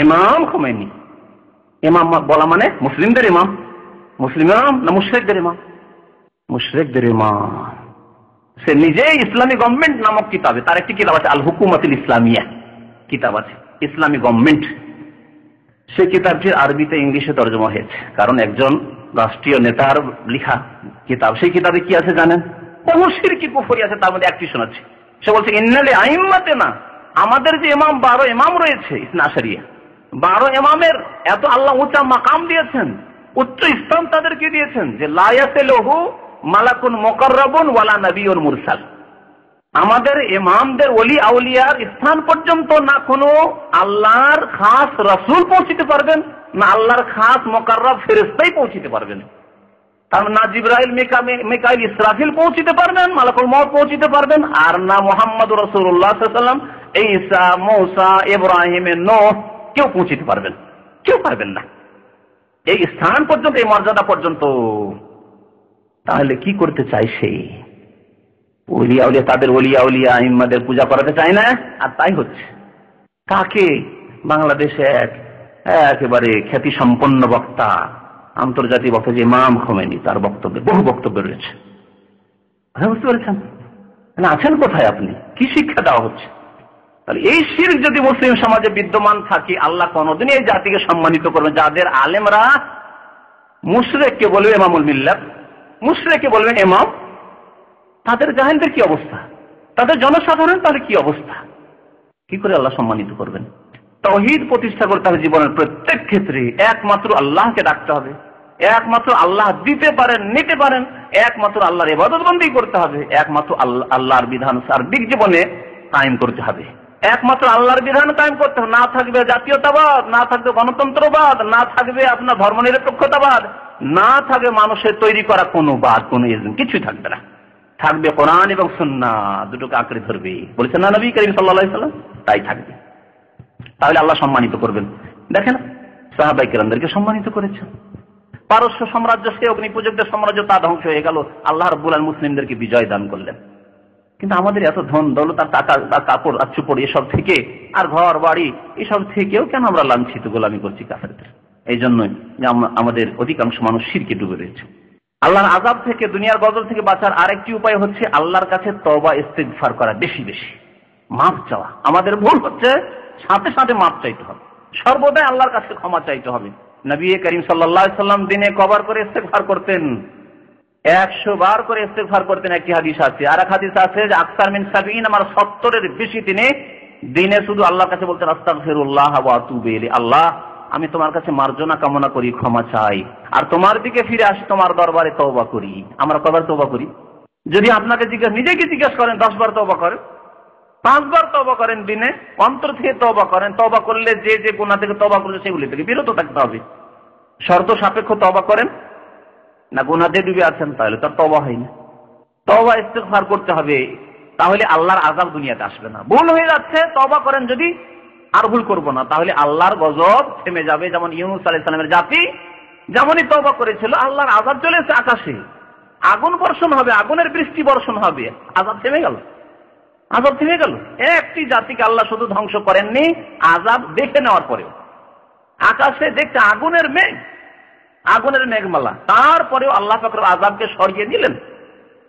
ইমাম খোমাইনি। ইমাম বলা মানে মুসলিমদের ইমাম। মুসলিম ইমাম না মুশরিকদের ইমাম? মুশরিকদের ইমাম। সে নিজেই ইসলামী গভর্নমেন্ট নামক কিতাবে, তার একটি কিতাব আছে আল হুকুমাতুল ইসলামিয়া কিতাব আছে, ইসলামী গভর্নমেন্ট। সে কিতাবটির আরবিতে ইংলিশে তর্জমা হয়েছে, কারণ একজন রাষ্ট্রীয় নেতার লেখা কিতাব। সেই কিতাবে কি আছে জানেন? বহু শিরকি কুফরি আছে, তার মধ্যে একটি শোনাচ্ছি। সে বলছে ইন্নালি আইম্মাতে না, আমাদের যে ইমাম 12 ইমাম রয়েছে ইসনা আশারিয়া, 12 ইমামের এত আল্লাহ উঁচা মাকাম দিয়েছেন, উচ্চ স্থান তাদেরকে দিয়েছেন যে লা ইয়াসিলুহু মালাকুন মুকাররাবুন ওয়ালা নাবিয়্যুন মুরসাল। আমাদের ইমামদের ওলি আউলিয়ার স্থান পর্যন্ত না কোনো আল্লাহর খাস রাসূল পৌঁছিতে পারবেন, না আল্লাহর খাস মুকাররাব ফেরেশতাই পৌঁছিতে পারবেন। তার না জিবরাইল, মিকাইল, ইসরাফিল পৌঁছিতে পারবেন, মালাকুল মউত পৌঁছিতে পারবেন, আর না মুহাম্মদুর রাসূলুল্লাহ সাল্লাল্লাহু আলাইহি ওয়াসাল্লাম, ঈসা, মূসা, ইব্রাহিম, নূহ কেউ পৌঁছিতে পারবেন, কেউ পারবেন না এই স্থান পর্যন্ত, এই মর্যাদা পর্যন্ত। তাহলে কি করতে চাই সে? ওলিয়া উলিয়া, তাদের ওলিয়া উলিয়া ইমামদের পূজা করাতে চায় না, আর তাই হচ্ছে। তাকে বাংলাদেশে একেবারে খ্যাতি সম্পন্ন বক্তা, আন্তর্জাতিক বক্তা যে ইমাম খোমেনি, তার বক্তব্যে বহু বক্তব্য রয়েছে। বুঝতে পেরেছেন না? আছেন কোথায় আপনি? কি শিক্ষা দেওয়া হচ্ছে? তাহলে এই শিরক যদি মুসলিম সমাজে বিদ্যমান থাকে, আল্লাহ কোনদিন এই জাতিকে সম্মানিত করবেন। যাদের আলেমরা মুশরিককে বলবে ইমামুল মিল্লাত, মুশরিককে বলবে ইমাম, তাদের জাহেলদের কি অবস্থা? তাদের জনসাধারণ তাহলে কি অবস্থা? কি করে আল্লাহ সম্মানিত করবেন? তাওহীদ প্রতিষ্ঠা করতে হবে জীবনের প্রত্যেক ক্ষেত্রে। একমাত্র আল্লাহকে ডাকতে হবে, একমাত্র আল্লাহ দিতে পারেন, নিতে পারেন, একমাত্র আল্লাহর ইবাদত বন্দেগী করতে হবে, একমাত্র আল্লাহর বিধান সার্বিক জীবনে কায়েম করতে হবে, একমাত্র আল্লাহর বিধান কায়েম করতে হবে। না থাকবে জাতীয়তাবাদ, না থাকবে গণতন্ত্রবাদ, না থাকবে আপনার ধর্মনিরপেক্ষতাবাদ, না থাকবে মানুষের তৈরি করা কোনো বাদ, কোনো ইজম, কিছুই থাকবে না। থাকবে কোরআন এবং সুন্নাহ, দুটোকে আঁকড়ে ধরবে, বলেছেন না নবী করিম সাল্লাল্লাহু আলাইহি ওয়াসাল্লাম, তাই থাকবে। তাহলে আল্লাহ সম্মানিত করবেন। দেখেন সাহাবায়ে কেরামদেরকে সম্মানিত করেছেন। পারস্য সাম্রাজ্য, সে অগ্নিপূজকদের সাম্রাজ্য, তা ধ্বংস হয়ে গেল, আল্লাহ রাব্বুল আলামিন মুসলিমদেরকে বিজয় দান করলেন। কিন্তু আমাদের এত ধন দৌলত, আর টাকা, কাপড় আর চোপড়, এসব থেকে, আর ঘর বাড়ি, এসব থেকেও কেন আমরা লাঞ্ছিত, গোলামি করছি কাফেরদের? এই জন্যই যে আমাদের অধিকাংশ মানুষ শিরকে ডুবে রয়েছে। আল্লাহর আযাব থেকে, দুনিয়ার গজব থেকে বাঁচার আরেকটি উপায় হচ্ছে আল্লাহর কাছে তওবা ইস্তিগফার করা, বেশি বেশি মাফ চাওয়া। আমাদের ভুল হচ্ছে, সাথে সাথে মাফ চাইতে হবে, সর্বদাই আল্লাহর কাছে ক্ষমা চাইতে হবে। নবী করিম সাল্লাল্লাহু আলাইহি ওয়াসাল্লাম দিনে কবার করে ইস্তিগফার করতেন? 100 বার করে ইস্তিগফার করতেন। একটি হাদিস আছে, আর এক হাদিস আছে যে আকসার মিন 70, আমার 70-এর বেশি তিনি দিনে শুধু আল্লাহর কাছে বলতেন আস্তাগফিরুল্লাহ ওয়া আতুবু ইলাইহি, আল্লাহ আমি তোমার কাছে মার্জনা কামনা করি, ক্ষমা চাই, আর তোমার দিকে ফিরে আসি, তোমার দরবারে তওবা করি। আমরা কবার তওবা করি? যদি আপনাকে নিজেকে জিজ্ঞেস করেন, 10 বার তওবা করেন, 5 বার তওবা করেন দিনে, অন্তর থেকে তওবা করেন। তওবা করলে যে যে গুনাহ থেকে তওবা করেছে সেগুলি থেকে বিরত থাকতে হবে। শর্ত সাপেক্ষ তওবা করেন না, গুনাহে ডুবে আছেন, তাহলে তার তওবা হয়নি। তওবা ইস্তিগফার করতে হবে, তাহলে আল্লাহর আযাব দুনিয়াতে আসবে না। ভুল হয়ে যাচ্ছে, তওবা করেন যদি, আর ভুল করব না, তাহলে আল্লাহর গজব থেমে যাবে। যেমন ইউনূস আলাইহিস সালামের জাতি যেমনই তওবা করেছিল, আল্লাহর আযাব চলে এসেছে, আকাশে আগুন বর্ষণ হবে, আগুনের বৃষ্টি বর্ষণ হবে, আযাব থেমে গেল, আযাব থেমে গেল। একটি জাতিকে আল্লাহ শুধু ধ্বংস করেননি, আযাব দেখে নেওয়ার পরেও আকাশে দেখতে আগুনের মেঘ, আগুনের মেঘমালা, তারপরেও আল্লাহ পাক আযাবকে সরিয়ে দিলেন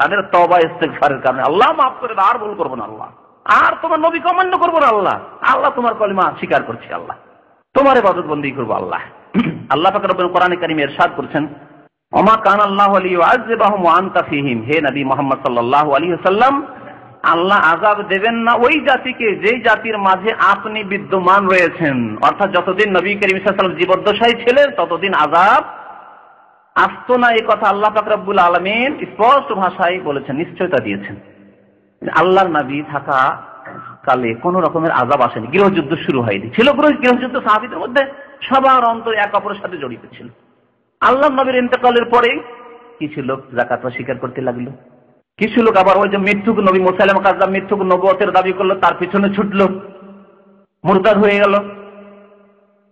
তাদের তওবা ইস্তিগফারের কারণে। আল্লাহ মাফ করে দাও, আর ভুল করবো না আল্লাহ, আর তোমার নবীকে অমান্য করবো না আল্লাহ, আল্লাহ তোমার কলিমা স্বীকার করছি, আল্লাহ তোমার ইবাদত বন্দেগী করবো আল্লাহ। আল্লাহ পাক রব্বুল কোরআনে কারীমে ইরশাদ করেছেন, ওমা কানা আল্লাহু লিয়ুআযিবাহুম ওয়া আনতা ফীহিম, হে নবী মুহাম্মদ সাল্লাল্লাহু আলাইহি ওয়াসাল্লাম, আল্লাহ আযাব দেবেন না ওই জাতিকে যেই জাতির মাঝে আপনি বিদ্যমান রয়েছেন। অর্থাৎ যতদিন নবী করিম সাল্লাল্লাহু আলাইহি ওয়াসাল্লাম জীবদ্দশায় ছিলেন ততদিন আযাব আসতো না। এই কথা আল্লাহ পাক রব্বুল আলামিন স্পষ্ট ভাষায় বলেছেন, নিশ্চয়তা দিয়েছেন। আল্লাহর নবী থাকা কালে কোন রকমের আযাব আসেনি, গৃহযুদ্ধ শুরু হয়নি, ছিল গৃহযুদ্ধ সাহাবীদের মধ্যে সবার অন্তর এক অপরের সাথে জড়িত ছিল। আল্লাহর নবীর ইন্তেকালের পরে কিছু লোক যাকাত স্বীকার করতে লাগলো, কিছু লোক আবার ওই যে মৃত্যুক নবী মুসাইলামা কাযযাব মৃত্যুক নবুয়তের দাবি করলো, তার পিছনে ছুটলো, মুরতাদ হয়ে গেল।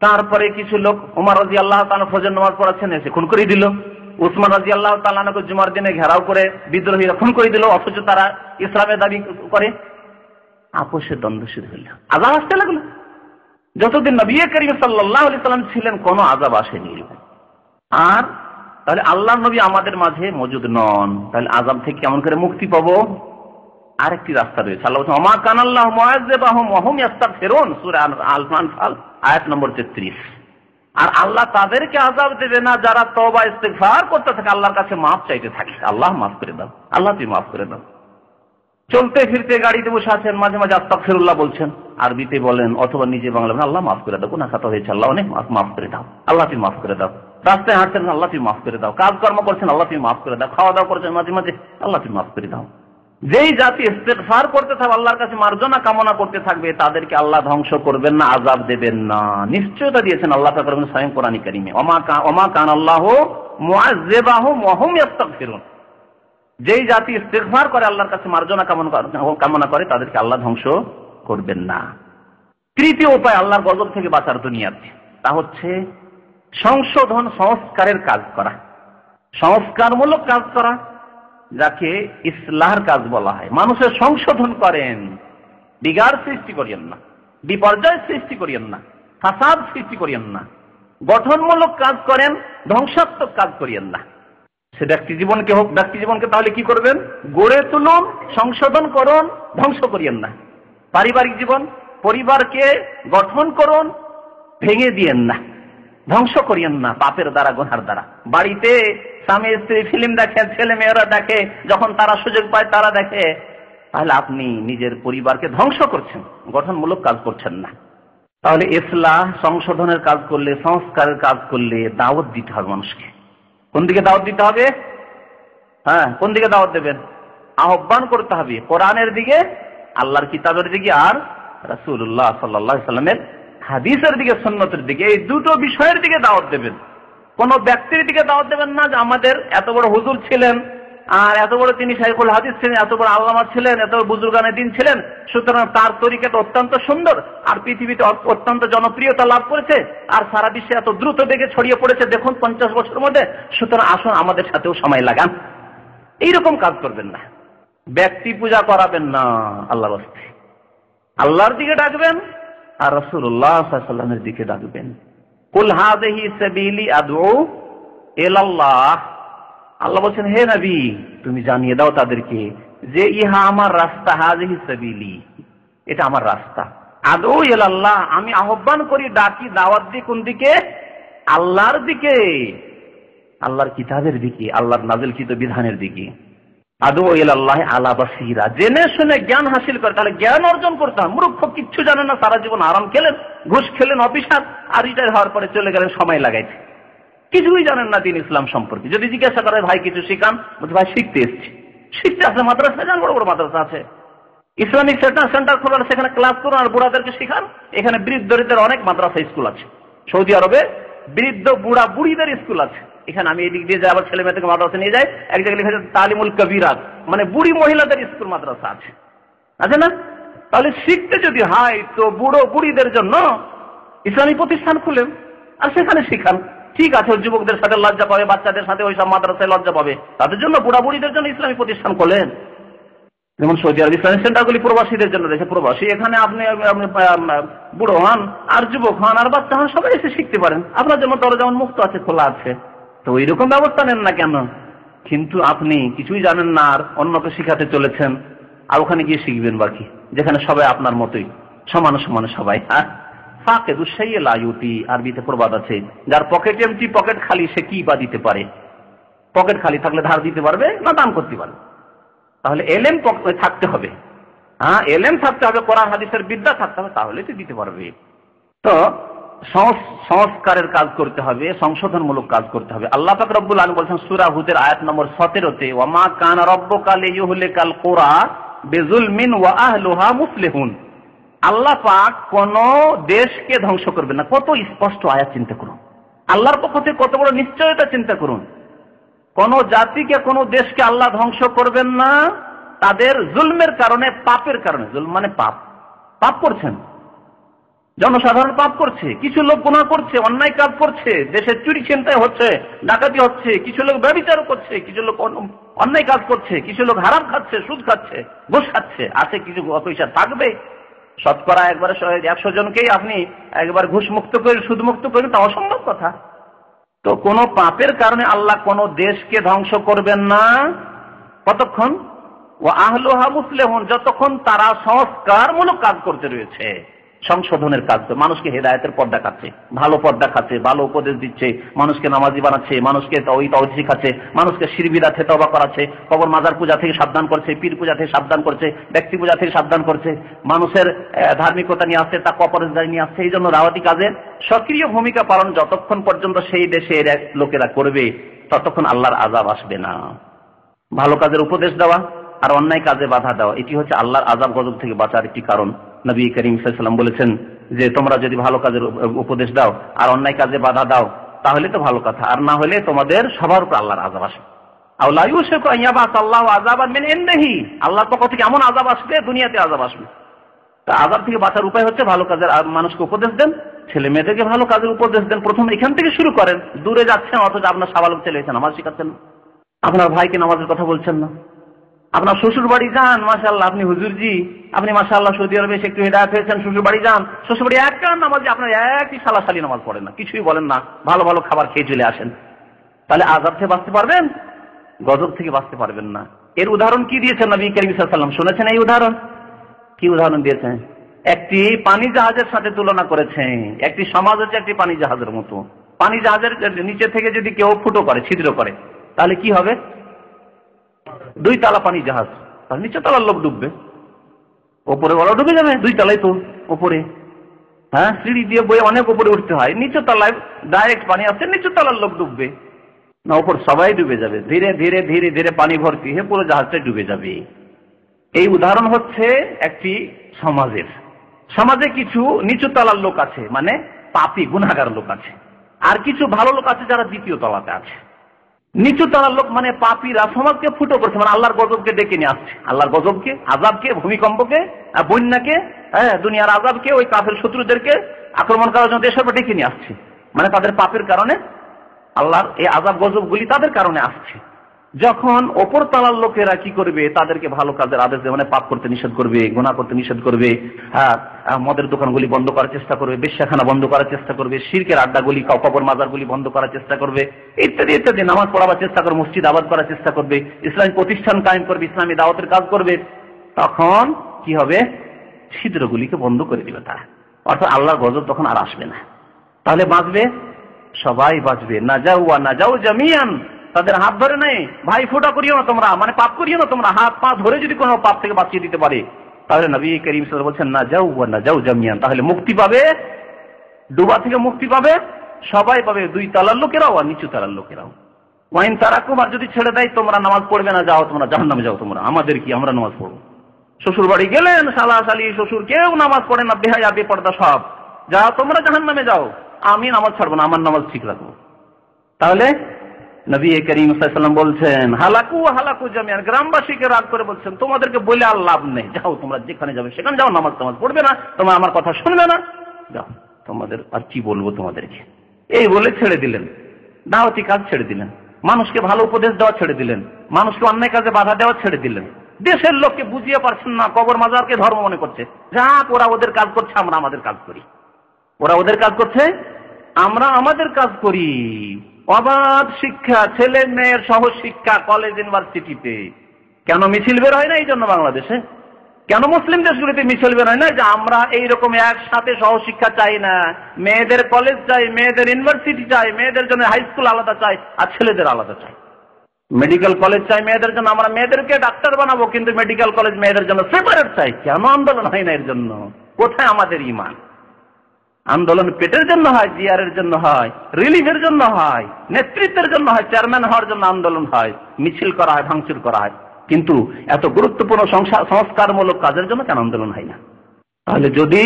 তারপরে কিছু লোক ওমর রাদিয়াল্লাহু তাআলা ফজর নামাজ পড়াচ্ছেন, এসে খুন করে দিল। উসমান রাদিয়াল্লাহু তাআলাকে জুমার দিনে ঘেরাও করে বিদ্রোহীরা খুন করে দিল, অথচ তারা ইসলামের দাবি করে। আপোষের দ্বন্দ্ব শুরু হলো, আযাব আসতে লাগলো। যতদিন নবী করিম সাল্লাল্লাহু আলাইহি সাল্লাম ছিলেন কোনো আযাব আসেনি। আর তাহলে আল্লাহর নবী আমাদের মাঝে মজুদ নন, তাহলে আযাব থেকে কেমন করে মুক্তি পাবো? আরেকটি রাস্তা রয়েছে। আল্লাহ বলেন, ওমা কানা আল্লাহু মুআযযিবাহুম ওয়া হুম ইস্তাগফিরুন, সূরা আল-আনফাল আয়াত নম্বর 33। আর আল্লাহ তাদেরকে আযাব দেবে না যারা তওবা ইস্তিগফার করতে থাকে, আল্লাহর কাছে মাফ চাইতে থাকে, আল্লাহ মাফ করে দাও, আল্লাহ তুমি মাফ করে দাও। চলতে ফিরতে গাড়িতে বসে আছেন, মাঝে মাঝে আস্তাগফিরুল্লাহ বলছেন, আরবিতে বলেন অথবা নিজে বাংলা বলেন, আল্লাহ মাফ করে দাও, গুনাহ খাতা হয়েছে, আল্লাহ অনেক মাফ করে দাও, আল্লাহ তুমি মাফ করে দাও। রাস্তায় হাঁটছেন, আল্লাহ তুমি মাফ করে দাও। কাজকর্ম করছেন, আল্লাহ তুমি মাফ করে দাও। খাওয়া দাওয়া করছেন, মাঝে মাঝে আল্লাহ তুমি মাফ করে দাও। যেই জাতি ইস্তেগফার করতে থাকবে, আল্লাহর কাছে মার্জনা কামনা করতে থাকবে, তাদেরকে আল্লাহ ধ্বংস করবেন না, আযাব দেবেন না। নিশ্চয়তা দিয়েছেন আল্লাহ পাক স্বয়ং কোরআন কারীমে, ওমা কান আল্লাহু মুআযযিবাহুম ওয়া হুম ইস্তাগফিরুন। যেই জাতি ইস্তেগফার করে, আল্লাহর কাছে মার্জনা কামনা করে, তাদেরকে আল্লাহ ধ্বংস করবেন না। তৃতীয় উপায় আল্লাহর গজব থেকে বাঁচার দুনিয়াতে, তা হচ্ছে সংশোধন সংস্কারের কাজ করা, সংস্কারমূলক কাজ করা, যাকে ইসলাহের কাজ বলা হয়। মানুষের সংশোধন করেন, বিগাড় সৃষ্টি করিয়েন না, বিপর্যয় সৃষ্টি করিয়েন না, ফাসাদ সৃষ্টি করিয়েন না, গঠনমূলক কাজ করেন, ধ্বংসাত্মক কাজ করিয়েন না। সে ব্যক্তি জীবনকে হোক, ব্যক্তি জীবনকে তাহলে কি করবেন? গড়ে তুলুন, সংশোধন করুন, ধ্বংস করিয়েন না। পারিবারিক জীবন, পরিবারকে গঠন করুন, ভেঙে দিয়েন না, ধ্বংস করিয়েন না পাপের দ্বারা, গুনার দ্বারা। বাড়িতে স্বামী স্ত্রী ফিল্ম দেখে, ছেলে মেয়েরা দেখে, যখন তারা সুযোগ পায় তারা দেখে, তাহলে আপনি নিজের পরিবারকে ধ্বংস করছেন, গঠনমূলক কাজ করছেন না। তাহলে ইসলাহ সংশোধনের কাজ করলে, সংস্কারের কাজ করলে দাওয়াত দিতে হবে মানুষকে। কোন দিকে দাওয়াত দিতে হবে? হ্যাঁ, কোন দিকে দাওয়াত দেবেন? আহ্বান করতে হবে কোরআনের দিকে, আল্লাহর কিতাবের দিকে, আর রাসূলুল্লাহ সাল্লাল্লাহু আলাইহি সাল্লামের হাদিসের দিকে, সুন্নতের দিকে। এই দুটো বিষয়ের দিকে দাওয়াত দেবেন। কোন ব্যক্তির দিকে দাওয়াত দেবেন না যে আমাদের এত বড় হুজুর ছিলেন, আর এত বড় তিনি শাইখুল হাদিস ছিলেন, এত বড় আল্লামা ছিলেন, এত বড় বুজুর্গানে দিন ছিলেন, সুতরাং তার তরিকাটা অত্যন্ত সুন্দর আর পৃথিবীতে অত্যন্ত জনপ্রিয়তা লাভ করেছে, আর সারা বিশ্বে এত দ্রুত বেগে ছড়িয়ে পড়েছে দেখুন 50 বছরের মধ্যে, সুতরাং আসুন আমাদের সাথেও সময় লাগান। এইরকম কাজ করবেন না। ব্যক্তি পূজা করাবেন না, আল্লাহর রাস্তে আল্লাহর দিকে ডাকবেন, আর রাসূলুল্লাহ সাল্লাল্লাহু আলাইহি ওয়াসাল্লামের দিকে ডাকবেন। কুল হাযিহি সাবিলি আদউ ইলাল্লাহ। আল্লাহ বলছেন, হে নবী তুমি জানিয়ে দাও তাদেরকে যে ইহা আমার রাস্তা, হাযিহি সাবিলি, এটা আমার রাস্তা। আদউ ইলাল্লাহ, আমি আহ্বান করি, ডাকি, দাওয়াত দিই কোন দিকে? আল্লাহর দিকে, আল্লাহর কিতাবের দিকে, আল্লাহর নাযিলকৃত বিধানের দিকে। আদউ ইলাল্লাহ আলা বাসীরা, জেনে শুনে জ্ঞান হাসিল করে। তাহলে জ্ঞান অর্জন করতে হবে। মূর্খ, কিচ্ছু জানে না, সারা জীবন আরাম খেলেন, ঘুষ খেলেন, অফিসার, আর রিটায়ার হওয়ার পরে চলে গেলেন সময় লাগাইছে, কিছুই জানেন না দিন ইসলাম সম্পর্কে। যদি জিজ্ঞাসা করে ভাই কিছু শিখান, বলছে ভাই শিখতে এসেছি। শিখতে আসলে মাদ্রাসা যান, বড় বড় মাদ্রাসা আছে, ইসলামিক সেন্টার খোলা, সেখানে ক্লাস করুন আর বুড়াদেরকে শিখান। এখানে বৃদ্ধদের অনেক মাদ্রাসা স্কুল আছে, সৌদি আরবে বৃদ্ধ বুড়া বুড়িদের স্কুল আছে। এখানে আমি এদিক দিয়ে যাই, আবার ছেলে মেয়েদেরকে মাদ্রাসা নিয়ে যাই। এক জায়গায় লেখা আছে তালিমুল কবিরাত, মানে বুড়ি মহিলাদের স্কুল মাদ্রাসা আছে, আছে না? তাহলে শিখতে যদি হয় তো বুড়ো বুড়িদের জন্য ইসলামী প্রতিষ্ঠান খুলেন আর সেখানে শিখান। ঠিক আছে, যুবকদের সাথে লজ্জা পাবে, বাচ্চাদের সাথে ওইসব মাদ্রাসায় লজ্জা পাবে, তাদের জন্য বুড়া বুড়িদের জন্য ইসলামী প্রতিষ্ঠান খোলেন। যেমন সৌদি আরব ইসলামিক সেন্টারগুলি প্রবাসীদের জন্য রয়েছে। প্রবাসী এখানে আপনি বুড়ো হন আর যুবক হন আর বাচ্চা হন, সবাই এসে শিখতে পারেন। আপনার জন্য দরজা যেমন মুক্ত আছে, খোলা আছে। তো ওইরকম ব্যবস্থা নেন না কেন? কিন্তু আপনি কিছুই জানেন না আর অন্যকে শিখাতে চলেছেন, আর ওখানে গিয়ে শিখবেন বাকি, যেখানে সবাই আপনার মতোই, সমানে সমানে সবাই। ফাঁকে দুঃসাইয়ে লাইউতি, আরবিতে প্রবাদ আছে, যার পকেট এমটি, পকেট খালি, সে কি বা দিতে পারে? পকেট খালি থাকলে ধার দিতে পারবে না দান করতে পারবে। তাহলে এলেম থাকতে হবে, হ্যাঁ এলেম থাকতে হবে, কোরআন হাদিসের বিদ্যা থাকতে হবে, তাহলে তো দিতে পারবে। তো সংস্কারের কাজ করতে হবে, সংশোধনমূলক কাজ করতে হবে। আল্লাহ পাক রব্বুল আলামিন বলেছেন সূরা হুদের আয়াত নম্বর 17-তে, ওয়া মা কানা রাব্বুকা লিইহলিকাল কুরা বিযুলমিন ওয়া আহলুহা মুসলিহুন। আল্লাহ পাক কোন দেশকে ধ্বংস করবেন না। কত স্পষ্ট আয়াত চিন্তা করুন, আল্লাহর পক্ষ থেকে কত বড় নিশ্চয়তা চিন্তা করুন। কোন জাতিকে, কোন দেশকে আল্লাহ ধ্বংস করবেন না তাদের জুলমের কারণে, পাপের কারণে। জুলম মানে পাপ, পাপ করছেন, জনসাধারণ পাপ করছে, কিছু লোক গুনাহ করছে, অন্যায় কাজ করছে, দেশে চুরি ছিনতাই হচ্ছে, ডাকাতি হচ্ছে, কিছু লোক ব্যভিচার করছে, কিছু লোক অন্যায় কাজ করছে, কিছু লোক হারাম খাচ্ছে, সুদ খাচ্ছে, ঘুষ খাচ্ছে, আছে কিছু পয়সা থাকবে। শতকরা একবারে 100 জনকেই আপনি একবার ঘুষ মুক্ত করে, সুদ মুক্ত করে, তা অসম্ভব কথা। তো কোন পাপের কারণে আল্লাহ কোন দেশকে ধ্বংস করবেন না। কতক্ষণ? ও আহলুহা মুসলিহুন, যতক্ষণ তারা সংস্কারমূলক কাজ করতে রয়েছে, সংশোধনের কাজ, মানুষকে হেদায়েতের পথ দেখাচ্ছে, ভালো পথ দেখাচ্ছে, ভালো উপদেশ দিচ্ছে, মানুষকে নামাজি বানাচ্ছে, মানুষকে তাওহীদ শিখাচ্ছে, মানুষকে শিরক বিদআত থেকে তওবা করাচ্ছে, কবর মাজার পূজা থেকে সাবধান করছে, পীর পূজা থেকে সাবধান করছে, ব্যক্তি পূজা থেকে সাবধান করছে, মানুষের ধার্মিকতা নিয়ে আসছে, তাকওয়া পরহেজগারি নিয়ে আসছে। এই জন্য দাওয়াতি কাজে সক্রিয় ভূমিকা পালন যতক্ষণ পর্যন্ত সেই দেশের লোকেরা করবে ততক্ষণ আল্লাহর আযাব আসবে না। ভালো কাজের উপদেশ দেওয়া আর অন্যায় কাজে বাধা দেওয়া, এটি হচ্ছে আল্লাহর আযাব গজব থেকে বাঁচার একটি কারণ। নবী করিম সাল্লাল্লাহু আলাইহি ওয়াসাল্লাম বলেছেন যে তোমরা যদি ভালো কাজের উপদেশ দাও আর অন্যায় কাজে বাধা দাও তাহলে তো ভালো কথা, আর না হলে তোমাদের সবার উপর আল্লাহর আযাব আসবে। আও লা ইউশিকু আন ইয়াবাসাল্লাহু আযাবান মিন ইনদিহি, আল্লাহর পক্ষ থেকে এমন আযাব আসবে, দুনিয়াতে আযাব আসবে। তা আযাব থেকে বাঁচার উপায় হচ্ছে ভালো কাজের মানুষকে উপদেশ দেন, ছেলে মেয়েদেরকে ভালো কাজের উপদেশ দেন। প্রথম এখান থেকে শুরু করেন। দূরে যাচ্ছেন অথচ আপনার সাবালক ছেলে এসে নামাজ শিখাচ্ছেন না, আপনার ভাইকে নামাজের কথা বলছেন না, আপনার শ্বশুর বাড়ি যান, মাশাআল্লাহ আপনি হুজুরজি, আপনি মাশাআল্লাহ সৌদি আরবে এসে একটু হেদায়েত হয়েছেন, শ্বশুর বাড়ি যান, শ্বশুর বাড়ি এক কান নামাজ, আপনার একই সালাসালি নামাজ পড়েন না, কিছুই বলেন না, ভালো ভালো খাবার খেয়ে চলে আসেন, তাহলে আযাব থেকে বাঁচতে পারবেন? গজব থেকে বাঁচতে পারবেন না। এর উদাহরণ কি দিয়েছেন নবী করিম সাল্লাল্লাহু আলাইহি ওয়াসাল্লাম? শুনেছেন এই উদাহরণ? কি উদাহরণ দিয়েছেন? একটি পানি জাহাজের সাথে তুলনা করেছেন। একটি সমাজ হচ্ছে একটি পানি জাহাজের মতো। পানি জাহাজের নিচে থেকে যদি কেউ ফুটো করে, ছিদ্র করে, তাহলে কি হবে? 2 তলা পানি জাহাজ, তাহলে নিচে তলার লোক ডুববে, ওপরে ওরা ডুবে যাবে। 2 তলায় তো ওপরে, হ্যাঁ, সিঁড়ি দিয়ে বয়ে অনেক উপরে উঠতে হয়, নিচে তলায় ডাইরেক্ট পানি আসছে, নিচে তলার লোক ডুববে না, ওপর সবাই ডুবে যাবে। ধীরে ধীরে ধীরে ধীরে পানি ভর্তি হয়ে পুরো জাহাজটা ডুবে যাবে। এই উদাহরণ হচ্ছে একটি সমাজের। সমাজে কিছু নিচু তলার লোক আছে, মানে পাপী গুনাহগার লোক আছে, আর কিছু ভালো লোক আছে যারা দ্বিতীয় তলাতে আছে। নিচু তলার লোক মানে পাপীরা সমাজকে ফুটো করছে, মানে আল্লাহর গজবকে ডেকে নিয়ে আসছে, আল্লাহর গজবকে, আযাবকে, ভূমিকম্পকে, বন্যাকে, দুনিয়ার আযাবকে, ওই কাফের শত্রুদেরকে আক্রমণ করার জন্য দেশের উপর ডেকে নিয়ে আসছে। মানে তাদের পাপের কারণে আল্লাহর এই আযাব গজবগুলি তাদের কারণে আসছে। যখন ওপর তলার লোকেরা কি করবে, তাদেরকে ভালো কাজের আদেশ দেবে, মানে পাপ করতে নিষেধ করবে, গুনাহ করতে নিষেধ করবে, মদের দোকানগুলি বন্ধ করার চেষ্টা করবে, বেশ্যাখানা বন্ধ করার চেষ্টা করবে, শিরকের আড্ডাগুলি, কবর মাজারগুলি বন্ধ করার চেষ্টা করবে, ইত্যাদি ইত্যাদি, নামাজ পড়াবার চেষ্টা করবে, মসজিদ আবাদ করার চেষ্টা করবে, ইসলামী প্রতিষ্ঠান কায়েম করবে, ইসলামী দাওয়াতের কাজ করবে, তখন কি হবে? ছিদ্রগুলিকে বন্ধ করে দিবে তারা, অর্থাৎ আল্লাহর গজব তখন আর আসবে না। তাহলে বাঁচবে সবাই, বাঁচবে। না যাও ওয়া না যাও জামিয়ান, তাদের হাত ধরে নেই, ভাই ফোঁটা করিও না তোমরা, মানে পাপ করিও না তোমরা, হাত পা ধরে যদি কোনো পাপ থেকে বাঁচিয়ে দিতে পারে, তাহলে নবী করিম সাল্লাল্লাহু আলাইহি ওয়াসাল্লাম বলছেন না যাও ওয়া না যাও জামিয়ান, তাহলে মুক্তি পাবে, ডুবা থেকে মুক্তি পাবে সবাই পাবে, 2 তলার লোকেরাও আর নিচু তলার লোকেরাও। ওয়াইন তারাকুম, আর যদি ছেড়ে দেয় তোমরা নামাজ পড়বে না, যাও তোমরা জাহান্নামে যাও, তোমরা, আমাদের কি, আমরা নামাজ পড়বো। শ্বশুর বাড়ি গেলেন, শালা শালি শ্বশুর কেউ নামাজ পড়ে না, বেহায়া বেপর্দা সব, যাও তোমরা জাহান্নামে যাও, আমি নামাজ ছাড়বো না, আমার নামাজ ঠিক রাখবো। তাহলে নবী করিম সাল্লাল্লাহু আলাইহি ওয়াসাল্লাম বলছেন হালাকু হালাকু জামিয়ান, গ্রামবাসীকে রাগ করে বলছেন তোমাদেরকে বলে আর লাভ নেই, যাও তোমরা যেখানে যাবে সেখানে যাও, নামাজ পড়বে না, তোমরা আমার কথা শুনবে না, যাও, তোমাদের আর কি বলবো তোমাদেরকে। এই বলে ছেড়ে দিলেন, দাওয়াতি কাজ ছেড়ে দিলেন, মানুষকে ভালো উপদেশ দেওয়া ছেড়ে দিলেন, মানুষকে অন্যায় কাজে বাধা দেওয়া ছেড়ে দিলেন। দেশের লোককে বুঝিয়ে পারছেন না, কবর মাজারকে ধর্ম মনে করছে, যাক ওরা ওদের কাজ করছে, আমরা আমাদের কাজ করি, ওরা ওদের কাজ করছে, আমরা আমাদের কাজ করি। অবাধ শিক্ষা, ছেলে মেয়ের সহজ শিক্ষা কলেজ ইউনিভার্সিটিতে। কেন মিছিল বের হয় না এই জন্য বাংলাদেশে? কেন মুসলিম দেশগুলিতে মিছিল বের হয় না? যে আমরা এইরকম একসাথে সহজ শিক্ষা চাই না, মেয়েদের কলেজ চাই, মেয়েদের ইউনিভার্সিটি চাই, মেয়েদের জন্য হাই স্কুল আলাদা চাই, আর ছেলেদের আলাদা চাই। মেডিকেল কলেজ চাই মেয়েদের জন্য, আমরা মেয়েদেরকে ডাক্তার বানাবো, কিন্তু মেডিকেল কলেজ মেয়েদের জন্য সেপারেট চাই। কেন আন্দোলন হয় না এর জন্য? কোথায় আমাদের ঈমান? আন্দোলন পেটের জন্য হয়, জিয়ারের জন্য হয়, রিলিফের জন্য হয়, নেতৃত্বের জন্য হয়, চেয়ারম্যান হওয়ার জন্য আন্দোলন হয়, মিছিল করা হয়, ভাঙচুর করা হয়, কিন্তু এত গুরুত্বপূর্ণ সংস্কারমূলক কাজের জন্য কেন আন্দোলন হয় না? তাহলে যদি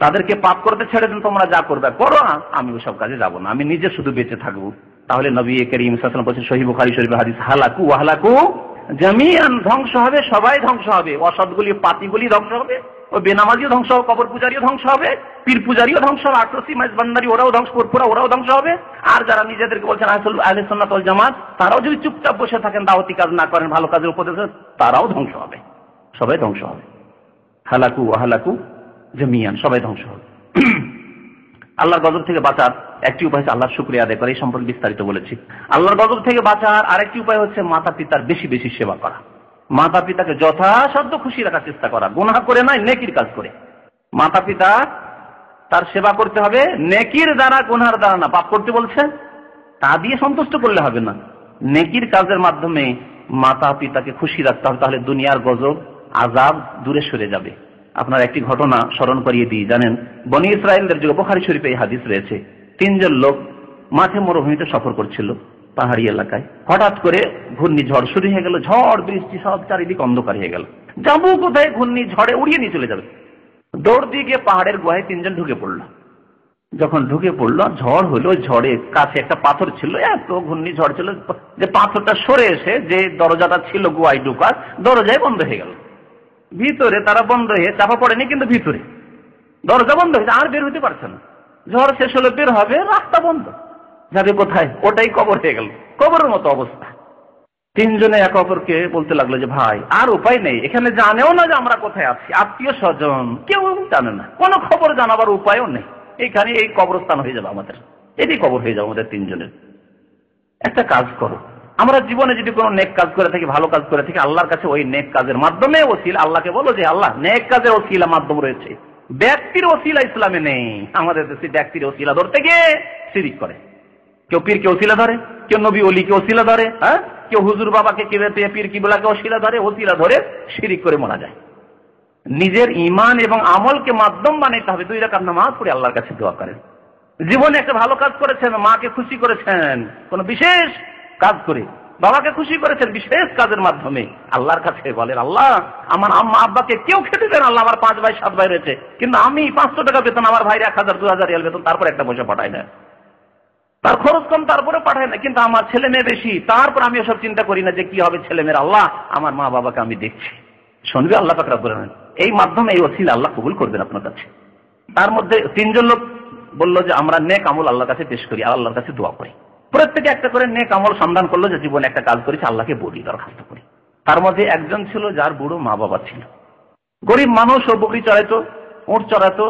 তাদেরকে পাপ করতে ছেড়ে দেন, তোমরা যা করবে করো, আমি ওসব কাজে যাব না, আমি নিজে শুধু বেঁচে থাকবো, তাহলে নবী করিম সাল্লাল্লাহু আলাইহি ওয়াসাল্লাম বলেছেন, সহিহ বুখারী শরীফের হাদিস, হালাকু ওয়া হালাকু জামিআন, ধ্বংস হবে, সবাই ধ্বংস হবে, অসৎগুলি পাপীগুলি ধ্বংস হবে, ও বেনামাজিও ধ্বংস হবে, কবর পূজারিও ধ্বংস হবে, পীর পূজারিও ধ্বংস হবে, আটরসি মাইজ ভান্ডারি ওরাও ধ্বংস, পুরপুরা ওরাও ধ্বংস হবে। আর যারা নিজেদেরকে বলছেন আহলে সুন্নাত ওয়াল জামাত, তারাও যদি চুপচাপ বসে থাকেন, দাওয়াতি কাজ না করেন, ভালো কাজের উপদেশ, তারাও ধ্বংস হবে, সবাই ধ্বংস হবে। হালাকু ওয়া হালাকু জামিআন, সবাই ধ্বংস হবে। আল্লাহর গজব থেকে বাঁচার একটি উপায় হচ্ছে আল্লাহর শুকরিয়া আদায় করা, এই সম্পর্কে বিস্তারিত বলেছি। আল্লাহর গজব থেকে বাঁচার আরেকটি উপায় হচ্ছে মাতা পিতার বেশি বেশি সেবা করা, মাতা পিতাকে যথাসাধ্য খুশি রাখার চেষ্টা করা, গুনাহ করে নয়, নেকির কাজ করে। মাতা পিতা তার সেবা করতে হবে নেকির দ্বারা, গুনার দ্বারা না। পাপ করতে বলছে তা দিয়ে সন্তুষ্ট করলে হবে না, নেকির কাজের মাধ্যমে মাতা পিতাকে খুশি রাখতে হবে, তাহলে দুনিয়ার গজব আযাব দূরে সরে যাবে। আপনার একটি ঘটনা স্মরণ করিয়ে দিই। জানেন, বনি ইসরায়েলদের যুগে বুখারী শরীফে এই হাদিস রয়েছে, 3 জন লোক মাঠে মরুভূমিতে সফর করছিল, পাহাড়ি এলাকায়। হঠাৎ করে ঘূর্ণিঝড় শুরু হয়ে গেল, ঝড় বৃষ্টি সব চারিদিক অন্ধকার হয়ে গেল। যাবো কোথায়? ঘূর্ণিঝড়ে উড়িয়ে নিয়ে চলে যাবে। দৌড় দিয়ে গিয়ে পাহাড়ের গুহায় 3 জন ঢুকে পড়লো। যখন ঢুকে পড়লো, ঝড় হলো, ঝড়ে কাছে একটা পাথর ছিল, এত ঘূর্ণিঝড় ছিল যে পাথরটা সরে এসে যে দরজাটা ছিল গুহায় ঢুকার, দরজায় বন্ধ হয়ে গেল। ভিতরে তারা বন্ধ হয়ে চাপা পড়েনি, কিন্তু ভিতরে দরজা বন্ধ হয়েছে, আর বের হতে পারছে না। ঝড় শেষ হলে বের হবে, রাস্তা বন্ধ, যাবে কোথায়? ওটাই কবর হয়ে গেল, কবরের মতো অবস্থা। 3 জনে একে অপরকে বলতে লাগলো যে ভাই আর উপায় নেই, এখানে জানেও না যে আমরা কোথায় আছি, আত্মীয় স্বজন কেউ জানে না, কোনো খবর জানাবার উপায়ও নেই, এখানে এই কবরস্থান হয়ে যাবে আমাদের, এটি কবর হয়ে যাবে আমাদের 3 জনের। একটা কাজ করো, আমরা জীবনে যদি কোনো নেক কাজ করে থাকি, ভালো কাজ করে থাকি, আল্লাহর কাছে ওই নেক কাজের মাধ্যমে ওসিলা, আল্লাহকে বলো যে আল্লাহ নেক কাজের ওসিলা মাধ্যম রয়েছে, ব্যক্তির ওসিলা ইসলামে নেই। আমাদের দেশে ব্যক্তির ওসিলা ধরতে গিয়ে শিরিক করে, কেউ পীরকে ওসিলা ধরে, কেউ নবী ওলিকে ওসিলা ধরে, হ্যাঁ, কেউ হুজুর বাবাকে, পীর কিবলাকে ওসিলা ধরে শিরিক করে মারা যায়। নিজের ঈমান এবং আমলকে মাধ্যম বানাইতে হবে। 2 রাকাত নামাজ পড়ে আল্লাহর কাছে দোয়া করেন। জীবনে একটা ভালো কাজ করেছেন, মাকে খুশি করেছেন কোন বিশেষ কাজ করে, বাবাকে খুশি করেছেন বিশেষ কাজের মাধ্যমে, আল্লাহর কাছে বলেন আল্লাহ আমার আম্মা আব্বাকে কেউ খেতে দেন, আল্লাহ আমার 5 ভাই 7 ভাই রয়েছে, কিন্তু আমি 500 টাকা বেতন, আমার ভাইয়ের 1000 2000 রিয়াল বেতন, তারপর একটা পয়সা পাঠায় না, তার খরচ কম তারপরে পাঠায় না, কিন্তু আমার ছেলে মেয়ে বেশি, তারপর আমি এসব চিন্তা করি না যে কি হবে ছেলে মেয়ের, আল্লাহ আমার মা বাবাকে আমি দেখছি। শুনবে আল্লাহ পাক রব্বুল আলামিন, এই মাধ্যমে এই ওসিলা আল্লাহ কবুল করবেন আপনার কাছে। তার মধ্যে 3 জন লোক বললো যে আমরা নেক আমল আল্লাহর কাছে পেশ করি, আল্লাহর কাছে দোয়া করি। প্রত্যেকে একটা করে নেক আমল সন্ধান করলো, যে জীবনে একটা কাজ করেছে আল্লাহকে বলি, দরখাস্ত করি। তার মধ্যে একজন ছিল যার বুড়ো মা বাবা ছিল, গরিব মানুষ, ও বকরি চড়াইতো, উট চড়াতো,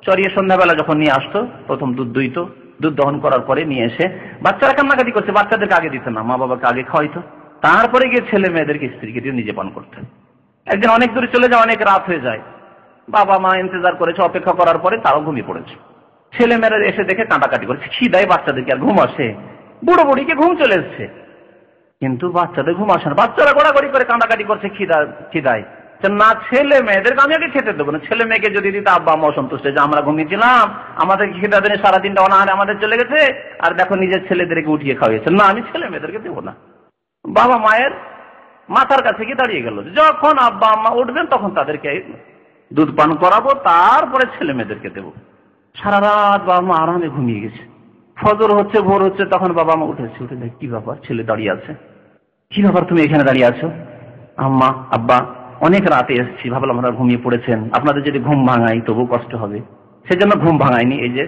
চড়িয়ে সন্ধ্যাবেলা যখন নিয়ে আসতো, প্রথম দুধ দুইতো, দুধ দহন করার পরে নিয়ে এসে বাচ্চারা কান্নাকাটি করছে, বাচ্চাদেরকে আগে দিত না, মা বাবাকে আগে খাওয়াইতো, তারপরে গিয়ে ছেলে মেয়েদেরকে, স্ত্রীকে দিয়ে নিজে পান করতেন। একদিন অনেক দূরে চলে যায়, অনেক রাত হয়ে যায়, বাবা মা ইন্তজার করেছে, অপেক্ষা করার পরে তারাও ঘুমিয়ে পড়েছে। ছেলে মেয়েরা এসে দেখে কাঁদাকাটি করছে, খিদায় বাচ্চাদেরকে আর ঘুম আসে, বুড়ো বুড়িকে ঘুম চলে এসছে, কিন্তু বাচ্চাদের ঘুম আসে না, বাচ্চারা গড়াগড়ি করে কাঁদাকাটি করছে খিদায়। না, ছেলে মেয়েদেরকে আমি আগে খেতে দেবো না, ছেলে মেয়েকে যদি দিতে আব্বা আম্মা অসন্তুষ্ট, যে আমরা ঘুমিয়েছিলাম, আমাদের খিদা দিনে সারাদিনটা অনাহারে আমাদের চলে গেছে, আর দেখো নিজের ছেলেদেরকে উঠিয়ে খাওয়াইছে, না আমি ছেলে মেয়েদেরকে দেবো না। বাবা মায়ের মাথার কাছে গিয়ে দাঁড়িয়ে গেল, যখন আব্বা আম্মা উঠবেন তখন তাদেরকে দুধ পান করাবো, তারপরে ছেলে মেয়েদেরকে দেবো। সারা রাত বাবা মা আরামে ঘুমিয়ে গেছে, ফজর হচ্ছে, ভোর হচ্ছে, তখন বাবা মা উঠেছে, উঠে দেখ কি ব্যাপার, ছেলে দাঁড়িয়ে আছে, কি ব্যাপার তুমি এখানে দাঁড়িয়ে আছো? আম্মা আব্বা অনেক রাতে এসেছি, ভাবলাম আপনারা ঘুমিয়ে পড়েছেন, আপনাদের যদি ঘুম ভাঙাই তবু কষ্ট হবে, সেজন্য ঘুম ভাঙাইনি, এই যে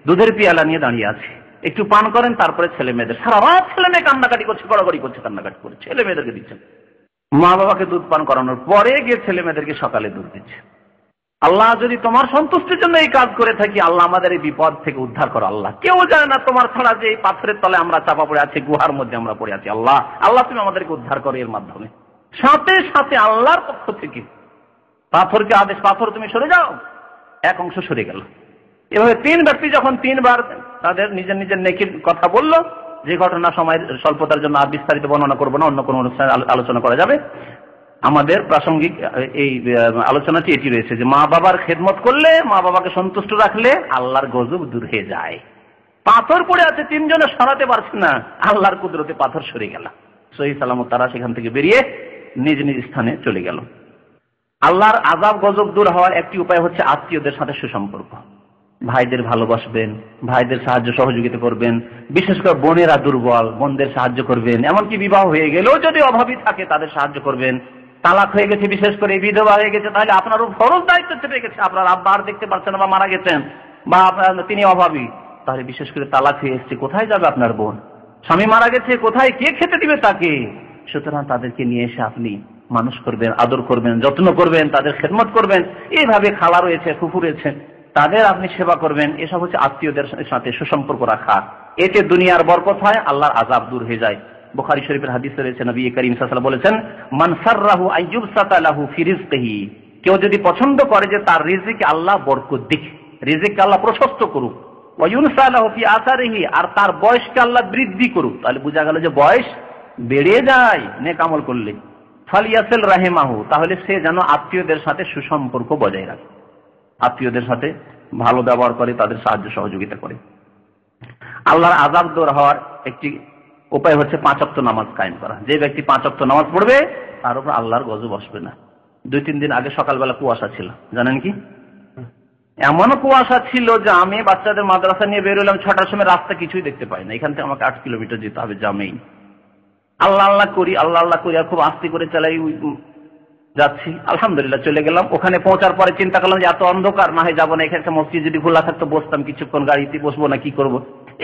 দুধের পিয়ালা নিয়ে দাঁড়িয়ে আছি, একটু পান করেন, তারপরে ছেলে মেয়েদের। সারা রাত ছেলে মেয়ে কান্নাকাটি করছে, গড়াগড়ি করছে, কান্নাকাটি করছে, ছেলে মেয়েদেরকে দিচ্ছেন। মা বাবাকে দুধ পান করানোর পরে গিয়ে ছেলে মেয়েদেরকে সকালে দুধ দিচ্ছে। আল্লাহ যদি তোমার সন্তুষ্টির জন্য এই কাজ করে থাকি, আল্লাহ আমাদের এই বিপদ থেকে উদ্ধার করো। আল্লাহ কেউ জানে না তোমার ছাড়া যে এই পাথরের তলে আমরা চাপা পড়ে আছি, গুহার মধ্যে আমরা পড়ে আছি, আল্লাহ আল্লাহ তুমি আমাদেরকে উদ্ধার করো এর মাধ্যমে। সাথে সাথে আল্লাহর পক্ষ থেকে পাথরকে আদেশ, পাথর তুমি সরে যাও, এক অংশ সরে গেল। এভাবে 3 ব্যক্তি যখন 3 বার তাদের নিজের নিজের নেকির কথা বলল, যে ঘটনা সময়ের স্বল্পতার জন্য আর বিস্তারিত বর্ণনা করবো না, অন্য কোনো অনুষ্ঠানে আলোচনা করা যাবে। আমাদের প্রাসঙ্গিক এই আলোচনাটি এটি রয়েছে যে মা বাবার খেদমত করলে, মা বাবাকে সন্তুষ্ট রাখলে আল্লাহর গজব দূর হয়ে যায়। পাথর পড়ে আছে, 3 জনে সরাতে পারছে না, আল্লাহর কুদরতে পাথর সরে গেল, সহি সালামত তারা সেখান থেকে বেরিয়ে নিজ নিজ স্থানে চলে গেল। আল্লাহর আযাব গজব দূর হওয়ার একটি উপায় হচ্ছে আত্মীয়দের সাথে সুসম্পর্ক। ভাইদের ভালোবাসবেন, ভাইদের সাহায্য সহযোগিতা করবেন, বিশেষ করে বোনেরা দুর্বল, বোনদের সাহায্য করবেন, এমনকি বিবাহ হয়ে গেলেও যদি অভাবী থাকে তাদের সাহায্য করবেন। তালাক হয়ে গেছে, বিশেষ করে বিধবা হয়ে গেছে, তাহলে আপনারও ফরজ দায়িত্ব চেপে গেছে, আপনার আব্বা আর দেখতে পারছেন না বা মারা গেছেন, বা তিনি অভাবী, তাহলে বিশেষ করে তালাক হয়ে এসছে, কোথায় যাবে আপনার বোন? স্বামী মারা গেছে, কোথায় কে খেতে দিবে তাকে? সুতরাং তাদেরকে নিয়ে এসে আপনি মানুষ করবেন, আদর করবেন, যত্ন করবেন, তাদের খেদমত করবেন। এইভাবে খালা রয়েছে, ফুফু রয়েছে, তাদের আপনি সেবা করবেন। এসব হচ্ছে আত্মীয়দের সাথে সুসম্পর্ক রাখা। এতে দুনিয়ার বরকত হয়, আল্লাহর আযাব দূর হয়ে যায়। বুখারী শরীফের হাদিসে রয়েছে, নবী করিম সাল্লাল্লাহু আলাইহি ওয়াসাল্লাম বলেছেন, মান সাররাহু আইয়ুবসাতা লাহু ফি রিজকিহি, কেউ যদি পছন্দ করে যে তার রিজিকে আল্লাহ বরকত দিক, রিজিককে আল্লাহ প্রশস্ত করুক, ওয়ায়ুনসা লাহু ফি আসারিহি, আর তার বয়সকে আল্লাহ বৃদ্ধি করুক, তাহলে বোঝা গেল যে বয়স বেড়ে যায় নেক আমল করলে। ফালিয়াসিল রাহিমাহু, তাহলে সে যেন আত্মীয়দের সাথে সুসম্পর্ক বজায় রাখে, আত্মীয়দের সাথে ভালো ব্যবহার করে, তাদের সাহায্য সহযোগিতা করে। আল্লাহর আযাব দূর হওয়ার একটি উপায় হচ্ছে 5 ওয়াক্ত নামাজ কায়েম করা। যে ব্যক্তি 5 ওয়াক্ত নামাজ পড়বে তার উপর আল্লাহর গজব আসবে না। 2-3 দিন আগে সকালবেলা কুয়াশা ছিল, জানেন কি? এমন কুয়াশা ছিল যে আমি বাচ্চাদের মাদ্রাসা নিয়ে বেরোলাম 6টার সময়, রাস্তা কিছুই দেখতে পাই না। এখান থেকে আমাকে 8 কিলোমিটার যেতে হবে জামেই। আল্লাহ আল্লাহ করি, আল্লাহ আল্লাহ করি, আর খুব আস্তে করে চালাই যাচ্ছি। আলহামদুলিল্লাহ চলে গেলাম। ওখানে পৌঁছার পরে চিন্তা করলাম যে এত অন্ধকার, না হয় যাবো না, এখানে মসজিদ যদি খোলা থাকতো বসতাম কিছুক্ষণ, গাড়িতে বসবো না, কি করব।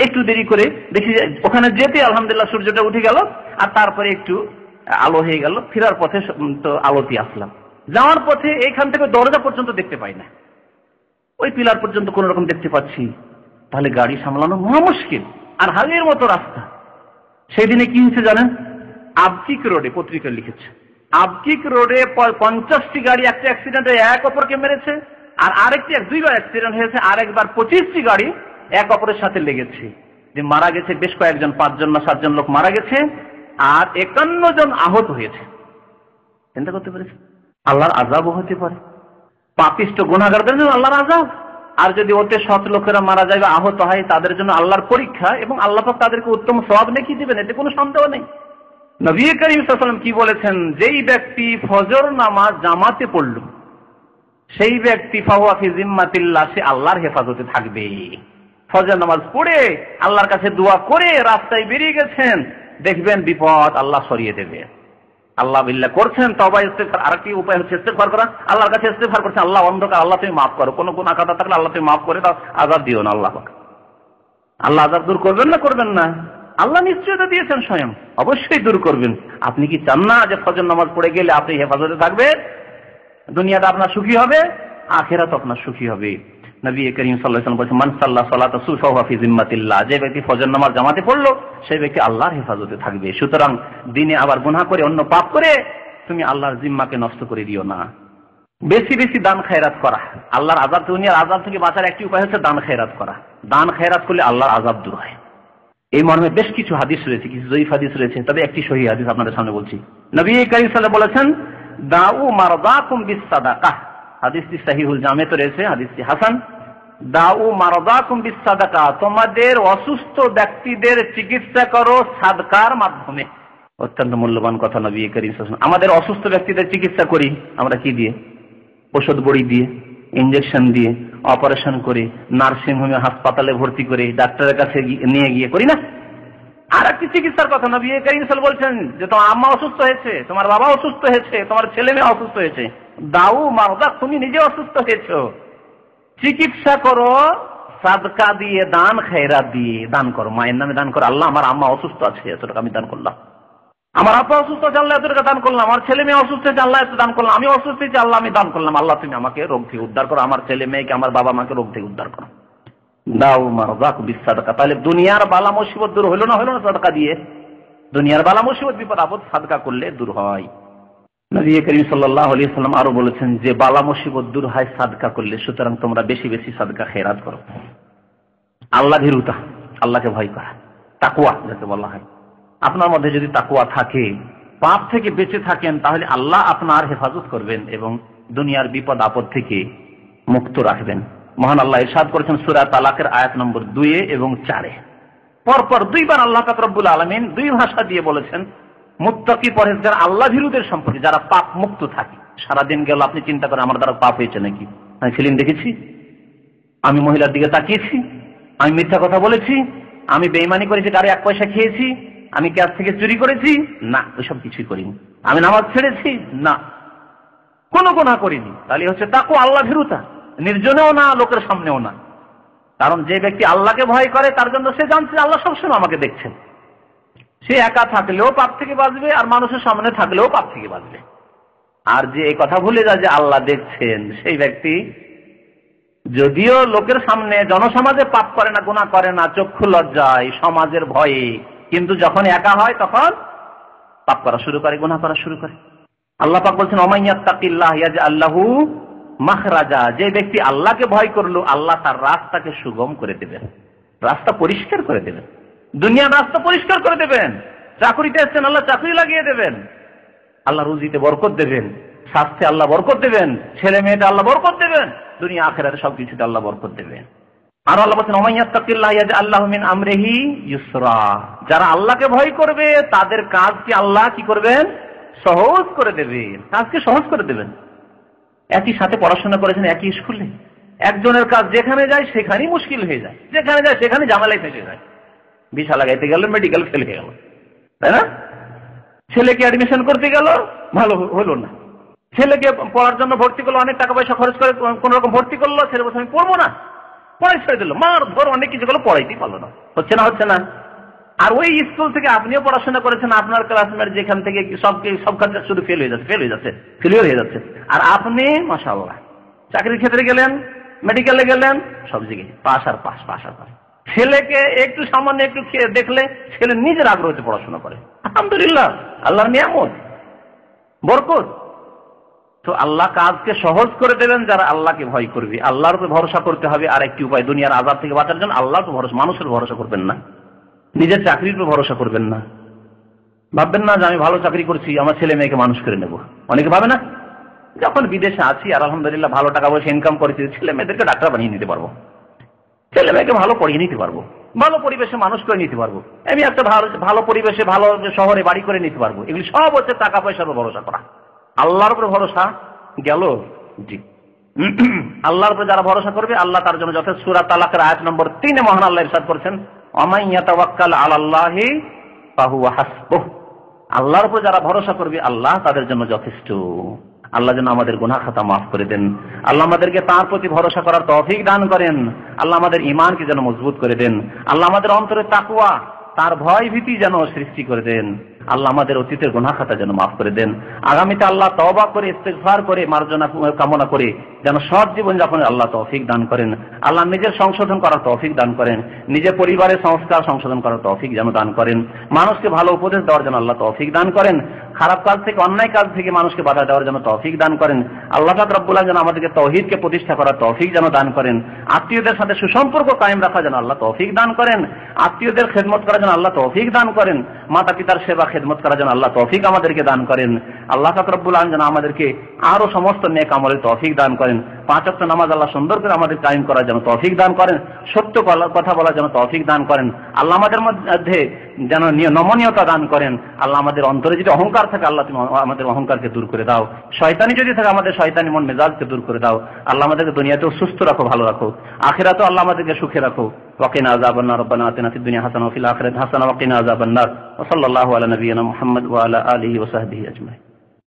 একটু দেরি করে দেখি ওখানে যেতে আলহামদুলিল্লাহ সূর্যটা উঠে গেল, আর তারপরে একটু আলো হয়ে গেল। ফেরার পথে তো আলোতে আসলাম। যাওয়ার পথে এখান থেকে দরজা পর্যন্ত দেখতে পাই না, ওই পিলার পর্যন্ত কোন রকম দেখতে পাচ্ছি। তাহলে গাড়ি সামলানো মহা মুশকিল, আর হালের মতো রাস্তা। সেই দিনে কি হয়েছে জানেন? আবকিক রোডে, পত্রিকা লিখেছে, আবকিক রোডে 50টি গাড়ি একটা অ্যাক্সিডেন্টে এক অপরকে মেরেছে, আর আরেকটি 2বার অ্যাক্সিডেন্ট হয়েছে, আরেকবার 25টি গাড়ি এক অপরের সাথে লেগেছে। যে মারা গেছে বেশ কয়েকজন, 5 জন না 7 জন লোক মারা গেছে, আর 51 জন আহত হয়েছে। চিন্তা করতে পেরেছে? আল্লাহর আযাবও হতে পারে, পাপিষ্ট গুনাহগারদের জন্য আল্লাহর আযাব। আর যদি ওতে সৎ লোকেরা মারা যায় বা আহত হয়, তাদের জন্য আল্লাহর পরীক্ষা, এবং আল্লাহ পাক তাদেরকে উত্তম সওয়াব নেকি দিবেন, এতে কোনো সন্দেহ নেই। নবী করিম সাল্লাল্লাহু আলাইহি ওয়াসাল্লাম কি বলেছেন? যেই ব্যক্তি ফজর নামাজ জামাতে পড়ল, সেই ব্যক্তি ফাহুয়া ফি জিম্মাতিল্লাহ, সে আল্লাহর হেফাজতে থাকবে। ফজর নামাজ পড়ে আল্লাহর কাছে দোয়া করে রাস্তায় বেরিয়ে গেছেন, দেখবেন বিপদ আল্লাহ সরিয়ে দেবে। আল্লাহ বিল্লাহ করছেন, তওবা ইস্তেগফার। আরেকটি উপায় হচ্ছে ইস্তেগফার করা, আল্লাহর কাছে ইস্তেগফার করছেন, আল্লাহ অন্ধকার, আল্লাহ তুমি মাফ করো, কোনো গুনাহ খাতা থাকলে আল্লাহ তুমি মাফ করে দাও, আযাব দিও না আল্লাহ পাক। আল্লাহ আযাব দূর করবেন না করবেন না? আল্লাহ নিশ্চয়তা দিয়েছেন স্বয়ং, অবশ্যই দূর করবেন। আপনি কি চান না যে ফজর নামাজ পড়ে গেলে আপনি হেফাজতে থাকবে? দুনিয়াটা আপনার সুখী হবে, আখিরাত আপনার সুখী হবে। নবী করিম সাল্লাল্লাহু আলাইহি ওয়াসাল্লাম বলেছেন, মান সাল্লা সালাতা সুফা ফি জিম্মাতিল্লাহ, যে ব্যক্তি ফজর নামাজ জামাতে পড়লো সেই ব্যক্তি আল্লাহর হেফাজতে থাকবে। সুতরাং দিনে আবার গুনাহ করে, অন্য পাপ করে তুমি আল্লাহর জিম্মাকে নষ্ট করে দিও না। বেশি বেশি দান খায়রাত করা, আল্লাহর আযাব, দুনিয়ার আযাব থেকে বাঁচার একটি উপায় হচ্ছে দান খায়রাত করা। দান খায়রাত করলে আল্লাহর আযাব দূর হয়। এই মর্মে বেশ কিছু হাদিস রয়েছে, কিছু জয়ীফ হাদিস রয়েছে, তবে একটি সহিহ হাদিস আপনাদের সামনে বলছি। নবী করিম সাল্লাল্লাহু আলাইহি ওয়াসাল্লাম বলেছেন, দাউ মারদাকুম বিসসাদাকাহ। হাদিসটি সহিহুল জামেতে রয়েছে, হাদিসটি হাসান। দাউ মারদাকুম বিসসাদাকাহ, তোমাদের অসুস্থ ব্যক্তিদের চিকিৎসা করো সাদকার মাধ্যমে। অত্যন্ত মূল্যবান কথা নবী করিম সাল্লাল্লাহু আলাইহি ওয়াসাল্লাম। আমাদের অসুস্থ ব্যক্তিদের চিকিৎসা করি আমরা কি দিয়ে? ওষুধ বড়ি দিয়ে, ইনজেকশন দিয়ে, অপারেশন করে, নার্সিং হোমে হাসপাতালে ভর্তি করে, ডাক্তারের কাছে নিয়ে গিয়ে করি না? আর একটি চিকিৎসার কথা নবী করিম সাল্লাল্লাহু আলাইহি ওয়াসাল্লাম বলছেন যে তোমার আম্মা অসুস্থ হয়েছে, তোমার বাবা অসুস্থ হয়েছে, তোমার ছেলে মেয়ে অসুস্থ হয়েছে, দাউ মারদাক, তুমি নিজে অসুস্থ হয়েছো, চিকিৎসা করো সাদকা দিয়ে, দান খায়রাত দিয়ে দান করো। মায়ের নামে দান করো, আল্লাহ আমার আম্মা অসুস্থ আছে, এত টাকা আমি দান করলাম। আমার আপা অসুস্থ আছে, আল্লাহ এত টাকা দান করলাম। আমার ছেলে মেয়ে অসুস্থ আছে, আল্লাহ এত দান করলাম। আমি অসুস্থ হয়েছি, আল্লাহ আমি দান করলাম। আল্লাহ তুমি আমাকে রোগ থেকে উদ্ধার করো, আমার ছেলে মেয়েকে, আমার বাবা মাকে রোগ থেকে উদ্ধার করো। দাও মারদাকুম বিসসাদাকা। তাহলে দুনিয়ার বালা মুসিবত দূর হলো না সাদকা দিয়ে? দুনিয়ার বালা মুসিবত বিপদ আপদ সাদকা করলে দূর হয়। নবী করিম সাল্লাল্লাহু আলাইহি ওয়াসাল্লাম আরো বলেছেন যে বালা মুসিবত দূর হয় সাদকা করলে। সুতরাং তোমরা বেশি বেশি সাদকা খেরাত করো। আল্লাহ ভীরুতা, আল্লাহকে ভয় করা, তাকওয়া যাকে বলা হয়। আপনার মধ্যে যদি তাকওয়া থাকে, পাপ থেকে বেঁচে থাকেন, তাহলে আল্লাহ আপনার হেফাজত করবেন এবং দুনিয়ার বিপদ আপদ থেকে মুক্ত রাখবেন। মহান আল্লাহ ইরশাদ করেছেন সূরা তালাকের আয়াত নম্বর 2 এবং 4, পরপর 2বার আল্লাহ পাক রব্বুল আলামিন 2 ভাষা দিয়ে বলেছেন মুত্তাকি পরহেজগার আল্লাহ ভীরুদের সম্পর্কে, যারা পাপ মুক্ত থাকে। সারাদিন গেল আপনি চিন্তা করেন আমার দ্বারা পাপ হয়েছে নাকি? আমি ফিল্ম দেখেছি, আমি মহিলার দিকে তাকিয়েছি, আমি মিথ্যা কথা বলেছি, আমি বেঈমানি করেছি, কারো 1 পয়সা খেয়েছি, আমি ক্যাশ থেকে চুরি করেছি, না, ওইসব কিছুই করিনি। আমি নামাজ ছেড়েছি, না, কোনো গুনাহ করিনি। তাহলে হচ্ছে তাকওয়া, আল্লাহ ভীরুতা, নির্জনেও না, লোকের সামনেও না। কারণ যে ব্যক্তি আল্লাহকে ভয় করে তার জন্য সে জানছে আল্লাহ সবসময় আমাকে দেখছেন। সে একা থাকলেও পাপ থেকে বাঁচবে, আর মানুষের সামনে থাকলেও পাপ থেকে বাঁচবে। আর যে এই কথা ভুলে যায় যে আল্লাহ দেখছেন, সেই ব্যক্তি যদিও লোকের সামনে জনসমাজে পাপ করে না, গুনাহ করে না, চক্ষু লজ্জায়, সমাজের ভয়ে, কিন্তু যখন একা হয় তখন পাপ করা শুরু করে, গুনাহ করা শুরু করে। আল্লাহ পাক বলছেন ওমাইয়াত্তাকিল্লাহ ইয়াজআল লাহু মাখরাজা, যে ব্যক্তি আল্লাহকে ভয় করলো আল্লাহ তার রাস্তাকে সুগম করে দেবেন, রাস্তা পরিষ্কার করে দেবেন, দুনিয়ার রাস্তা পরিষ্কার করে দেবেন। চাকরিতে এসেছেন আল্লাহ চাকরি লাগিয়ে দেবেন, আল্লাহ রুজিতে বরকত দেবেন, স্বাস্থ্যে আল্লাহ বরকত দেবেন, ছেলে মেয়েতে আল্লাহ বরকত দেবেন, দুনিয়া আখিরাতে সবকিছুতে আল্লাহ বরকত দেবেন। আর আল্লাহ বলেন ওমাইয়াত্তাকিল্লাহ ইয়াজআল লাহু মিন আমরিহি ইউসরা, যারা আল্লাহকে ভয় করবে তাদের কাজকে আল্লাহ কি করবেন? সহজ করে দেবেন, কাজকে সহজ করে দেবেন। একই সাথে পড়াশোনা করেছেন একই স্কুলে, একজনের কাজ যেখানে যায় সেখানেই মুশকিল হয়ে যায়, যেখানে যায় সেখানে ঝামেলায় ফেসে যায়। ভিসা লাগাইতে গেল মেডিকেল ফেল হয়ে গেল, তাই না? ছেলেকে অ্যাডমিশন করতে গেল, ভালো হলো না। ছেলেকে পড়ার জন্য ভর্তি করলো, অনেক টাকা পয়সা খরচ করে কোন রকম ভর্তি করলো, ছেলে বলছে আমি পড়বো না, পড়াই ছেড়ে দিল, মার ধর অনেক কিছু করলো, পড়াইতেই পারলো না। হচ্ছে না? হচ্ছে না? আর ওই স্কুল থেকে আপনিও পড়াশোনা করেছেন, আপনার ক্লাসমেট যেখান থেকে সব কাজ শুধু ফেল হয়ে যাচ্ছে, ফেলিওর হয়ে যাচ্ছে। আর আপনি মাশাআল্লাহ চাকরির ক্ষেত্রে গেলেন, মেডিকেলে গেলেন, সব জায়গায় পাস আর পাস, পাস আর পাস। ছেলেকে একটু সামান্য একটু দেখলে ছেলে নিজের আগ্রহতে পড়াশোনা করে, আলহামদুলিল্লাহ, আল্লাহর নিয়ামত, বরকত। তো আল্লাহ কাজকে সহজ করে দেবেন যারা আল্লাহকে ভয় করবে। আল্লাহর উপর ভরসা করতে হবে। আর একটি উপায়, দুনিয়ার আযাব থেকে বাঁচার জন্য আল্লাহর উপর ভরসা, মানুষের ভরসা করবেন না, নিজের চাকরির উপর ভরসা করবেন না। ভাববেন না যে আমি ভালো চাকরি করছি, আমার ছেলে মেয়েকে মানুষ করে নেব। অনেকে ভাবে না, যখন বিদেশে আছি আর আলহামদুলিল্লাহ ভালো টাকা পয়সা ইনকাম করেছি, ছেলে মেয়েদেরকে ডাক্তার বানিয়ে নিতে পারবো, ছেলে মেয়েকে ভালো পড়িয়ে নিতে পারবো, ভালো পরিবেশে মানুষ করে নিতে পারবো, আমি একটা ভালো পরিবেশে ভালো শহরে বাড়ি করে নিতে পারবো। এগুলি সব হচ্ছে টাকা পয়সার উপর ভরসা করা। আল্লাহর উপর ভরসা গেল। জি, আল্লাহর উপর যারা ভরসা করবে আল্লাহ তার জন্য যথেষ্ট। সূরা তালাকের আয়াত নম্বর 3 মহান আল্লাহ ইরশাদ করেছেন ওয়ামান ইয়াতাওয়াক্কাল আলাল্লাহি ফাহুয়া হাসবুহ, আল্লাহর উপর যারা ভরসা করবে আল্লাহ তাদের জন্য যথেষ্ট। আল্লাহ যেন আমাদের গুনাহ খাতা মাফ করে দেন, আল্লাহ আমাদেরকে তার প্রতি ভরসা করার তৌফিক দান করেন, আল্লাহ আমাদের ঈমানকে যেন মজবুত করে দেন, আল্লাহ আমাদের অন্তরে তাকওয়া, তার ভয় ভীতি যেন সৃষ্টি করে দেন, আল্লাহ আমাদের অতীতের গুনাহ খাতা যেন মাফ করে দেন। আগামীতে আল্লাহ তওবা করে ইস্তিগফার করে মার্জনা কামনা করে যেন সৎ জীবন যাপনে আল্লাহ তৌফিক দান করেন, আল্লাহ নিজের সংশোধন করার তৌফিক দান করেন, নিজের পরিবারের সংস্কার সংশোধন করার তৌফিক যেন দান করেন, মানুষকে ভালো উপদেশ দেওয়ার জন্য আল্লাহ তৌফিক দান করেন, খারাপ কাজ থেকে অন্যায় কাজ থেকে মানুষকে বাধা দেওয়ার জন্য তৌফিক দান করেন। আল্লাহ পাক রব্বুল আলামিন যেন আমাদেরকে তাওহীদকে প্রতিষ্ঠা করার তৌফিক যেন দান করেন, আত্মীয়দের সাথে সুসম্পর্ক কায়েম রাখার জন্য আল্লাহ তৌফিক দান করেন, আত্মীয়দের খেদমত করার জন্য আল্লাহ তৌফিক দান করেন, মাতা পিতার সেবা খেদমত করার জন্য আল্লাহ তৌফিক আমাদেরকে দান করেন। আল্লাহ পাক রব্বুল আলামিন যেন আমাদেরকে আরো সমস্ত নেক আমলের তৌফিক দান করেন, 5 ওয়াক্ত নামাজ আল্লাহ সুন্দর করে আমাদের কায়েম করার জন্য তৌফিক দান করেন, সত্য কথা বলার জন্য তৌফিক দান করেন, আল্লাহ আমাদের মধ্যে যেন নমনীয়তা দান করেন। আল্লাহ আমাদের অন্তরে যদি অহংকার থাকে আল্লাহ তুমি আমাদের অহংকারকে দূর করে দাও, শয়তানি যদি থাকে আমাদের শয়তানি মন মেজাজকে দূর করে দাও। আল্লাহ আমাদেরকে দুনিয়াতেও সুস্থ রাখো, ভালো রাখো, আখিরাতেও আল্লাহ আমাদেরকে সুখে রাখো। ওয়াকিনা আযাবান্নার, রব্বানা আতিনা ফিদ দুনিয়া হাসানাহ ওয়া ফিল আখিরাতি হাসানাহ ওয়া কিনা আযাবান্নার। ওয়া সাল্লাল্লাহু আলা নাবিয়িনা মুহাম্মদ ওয়া আলা আলিহি ওয়া সাহবিহি আজমাইন।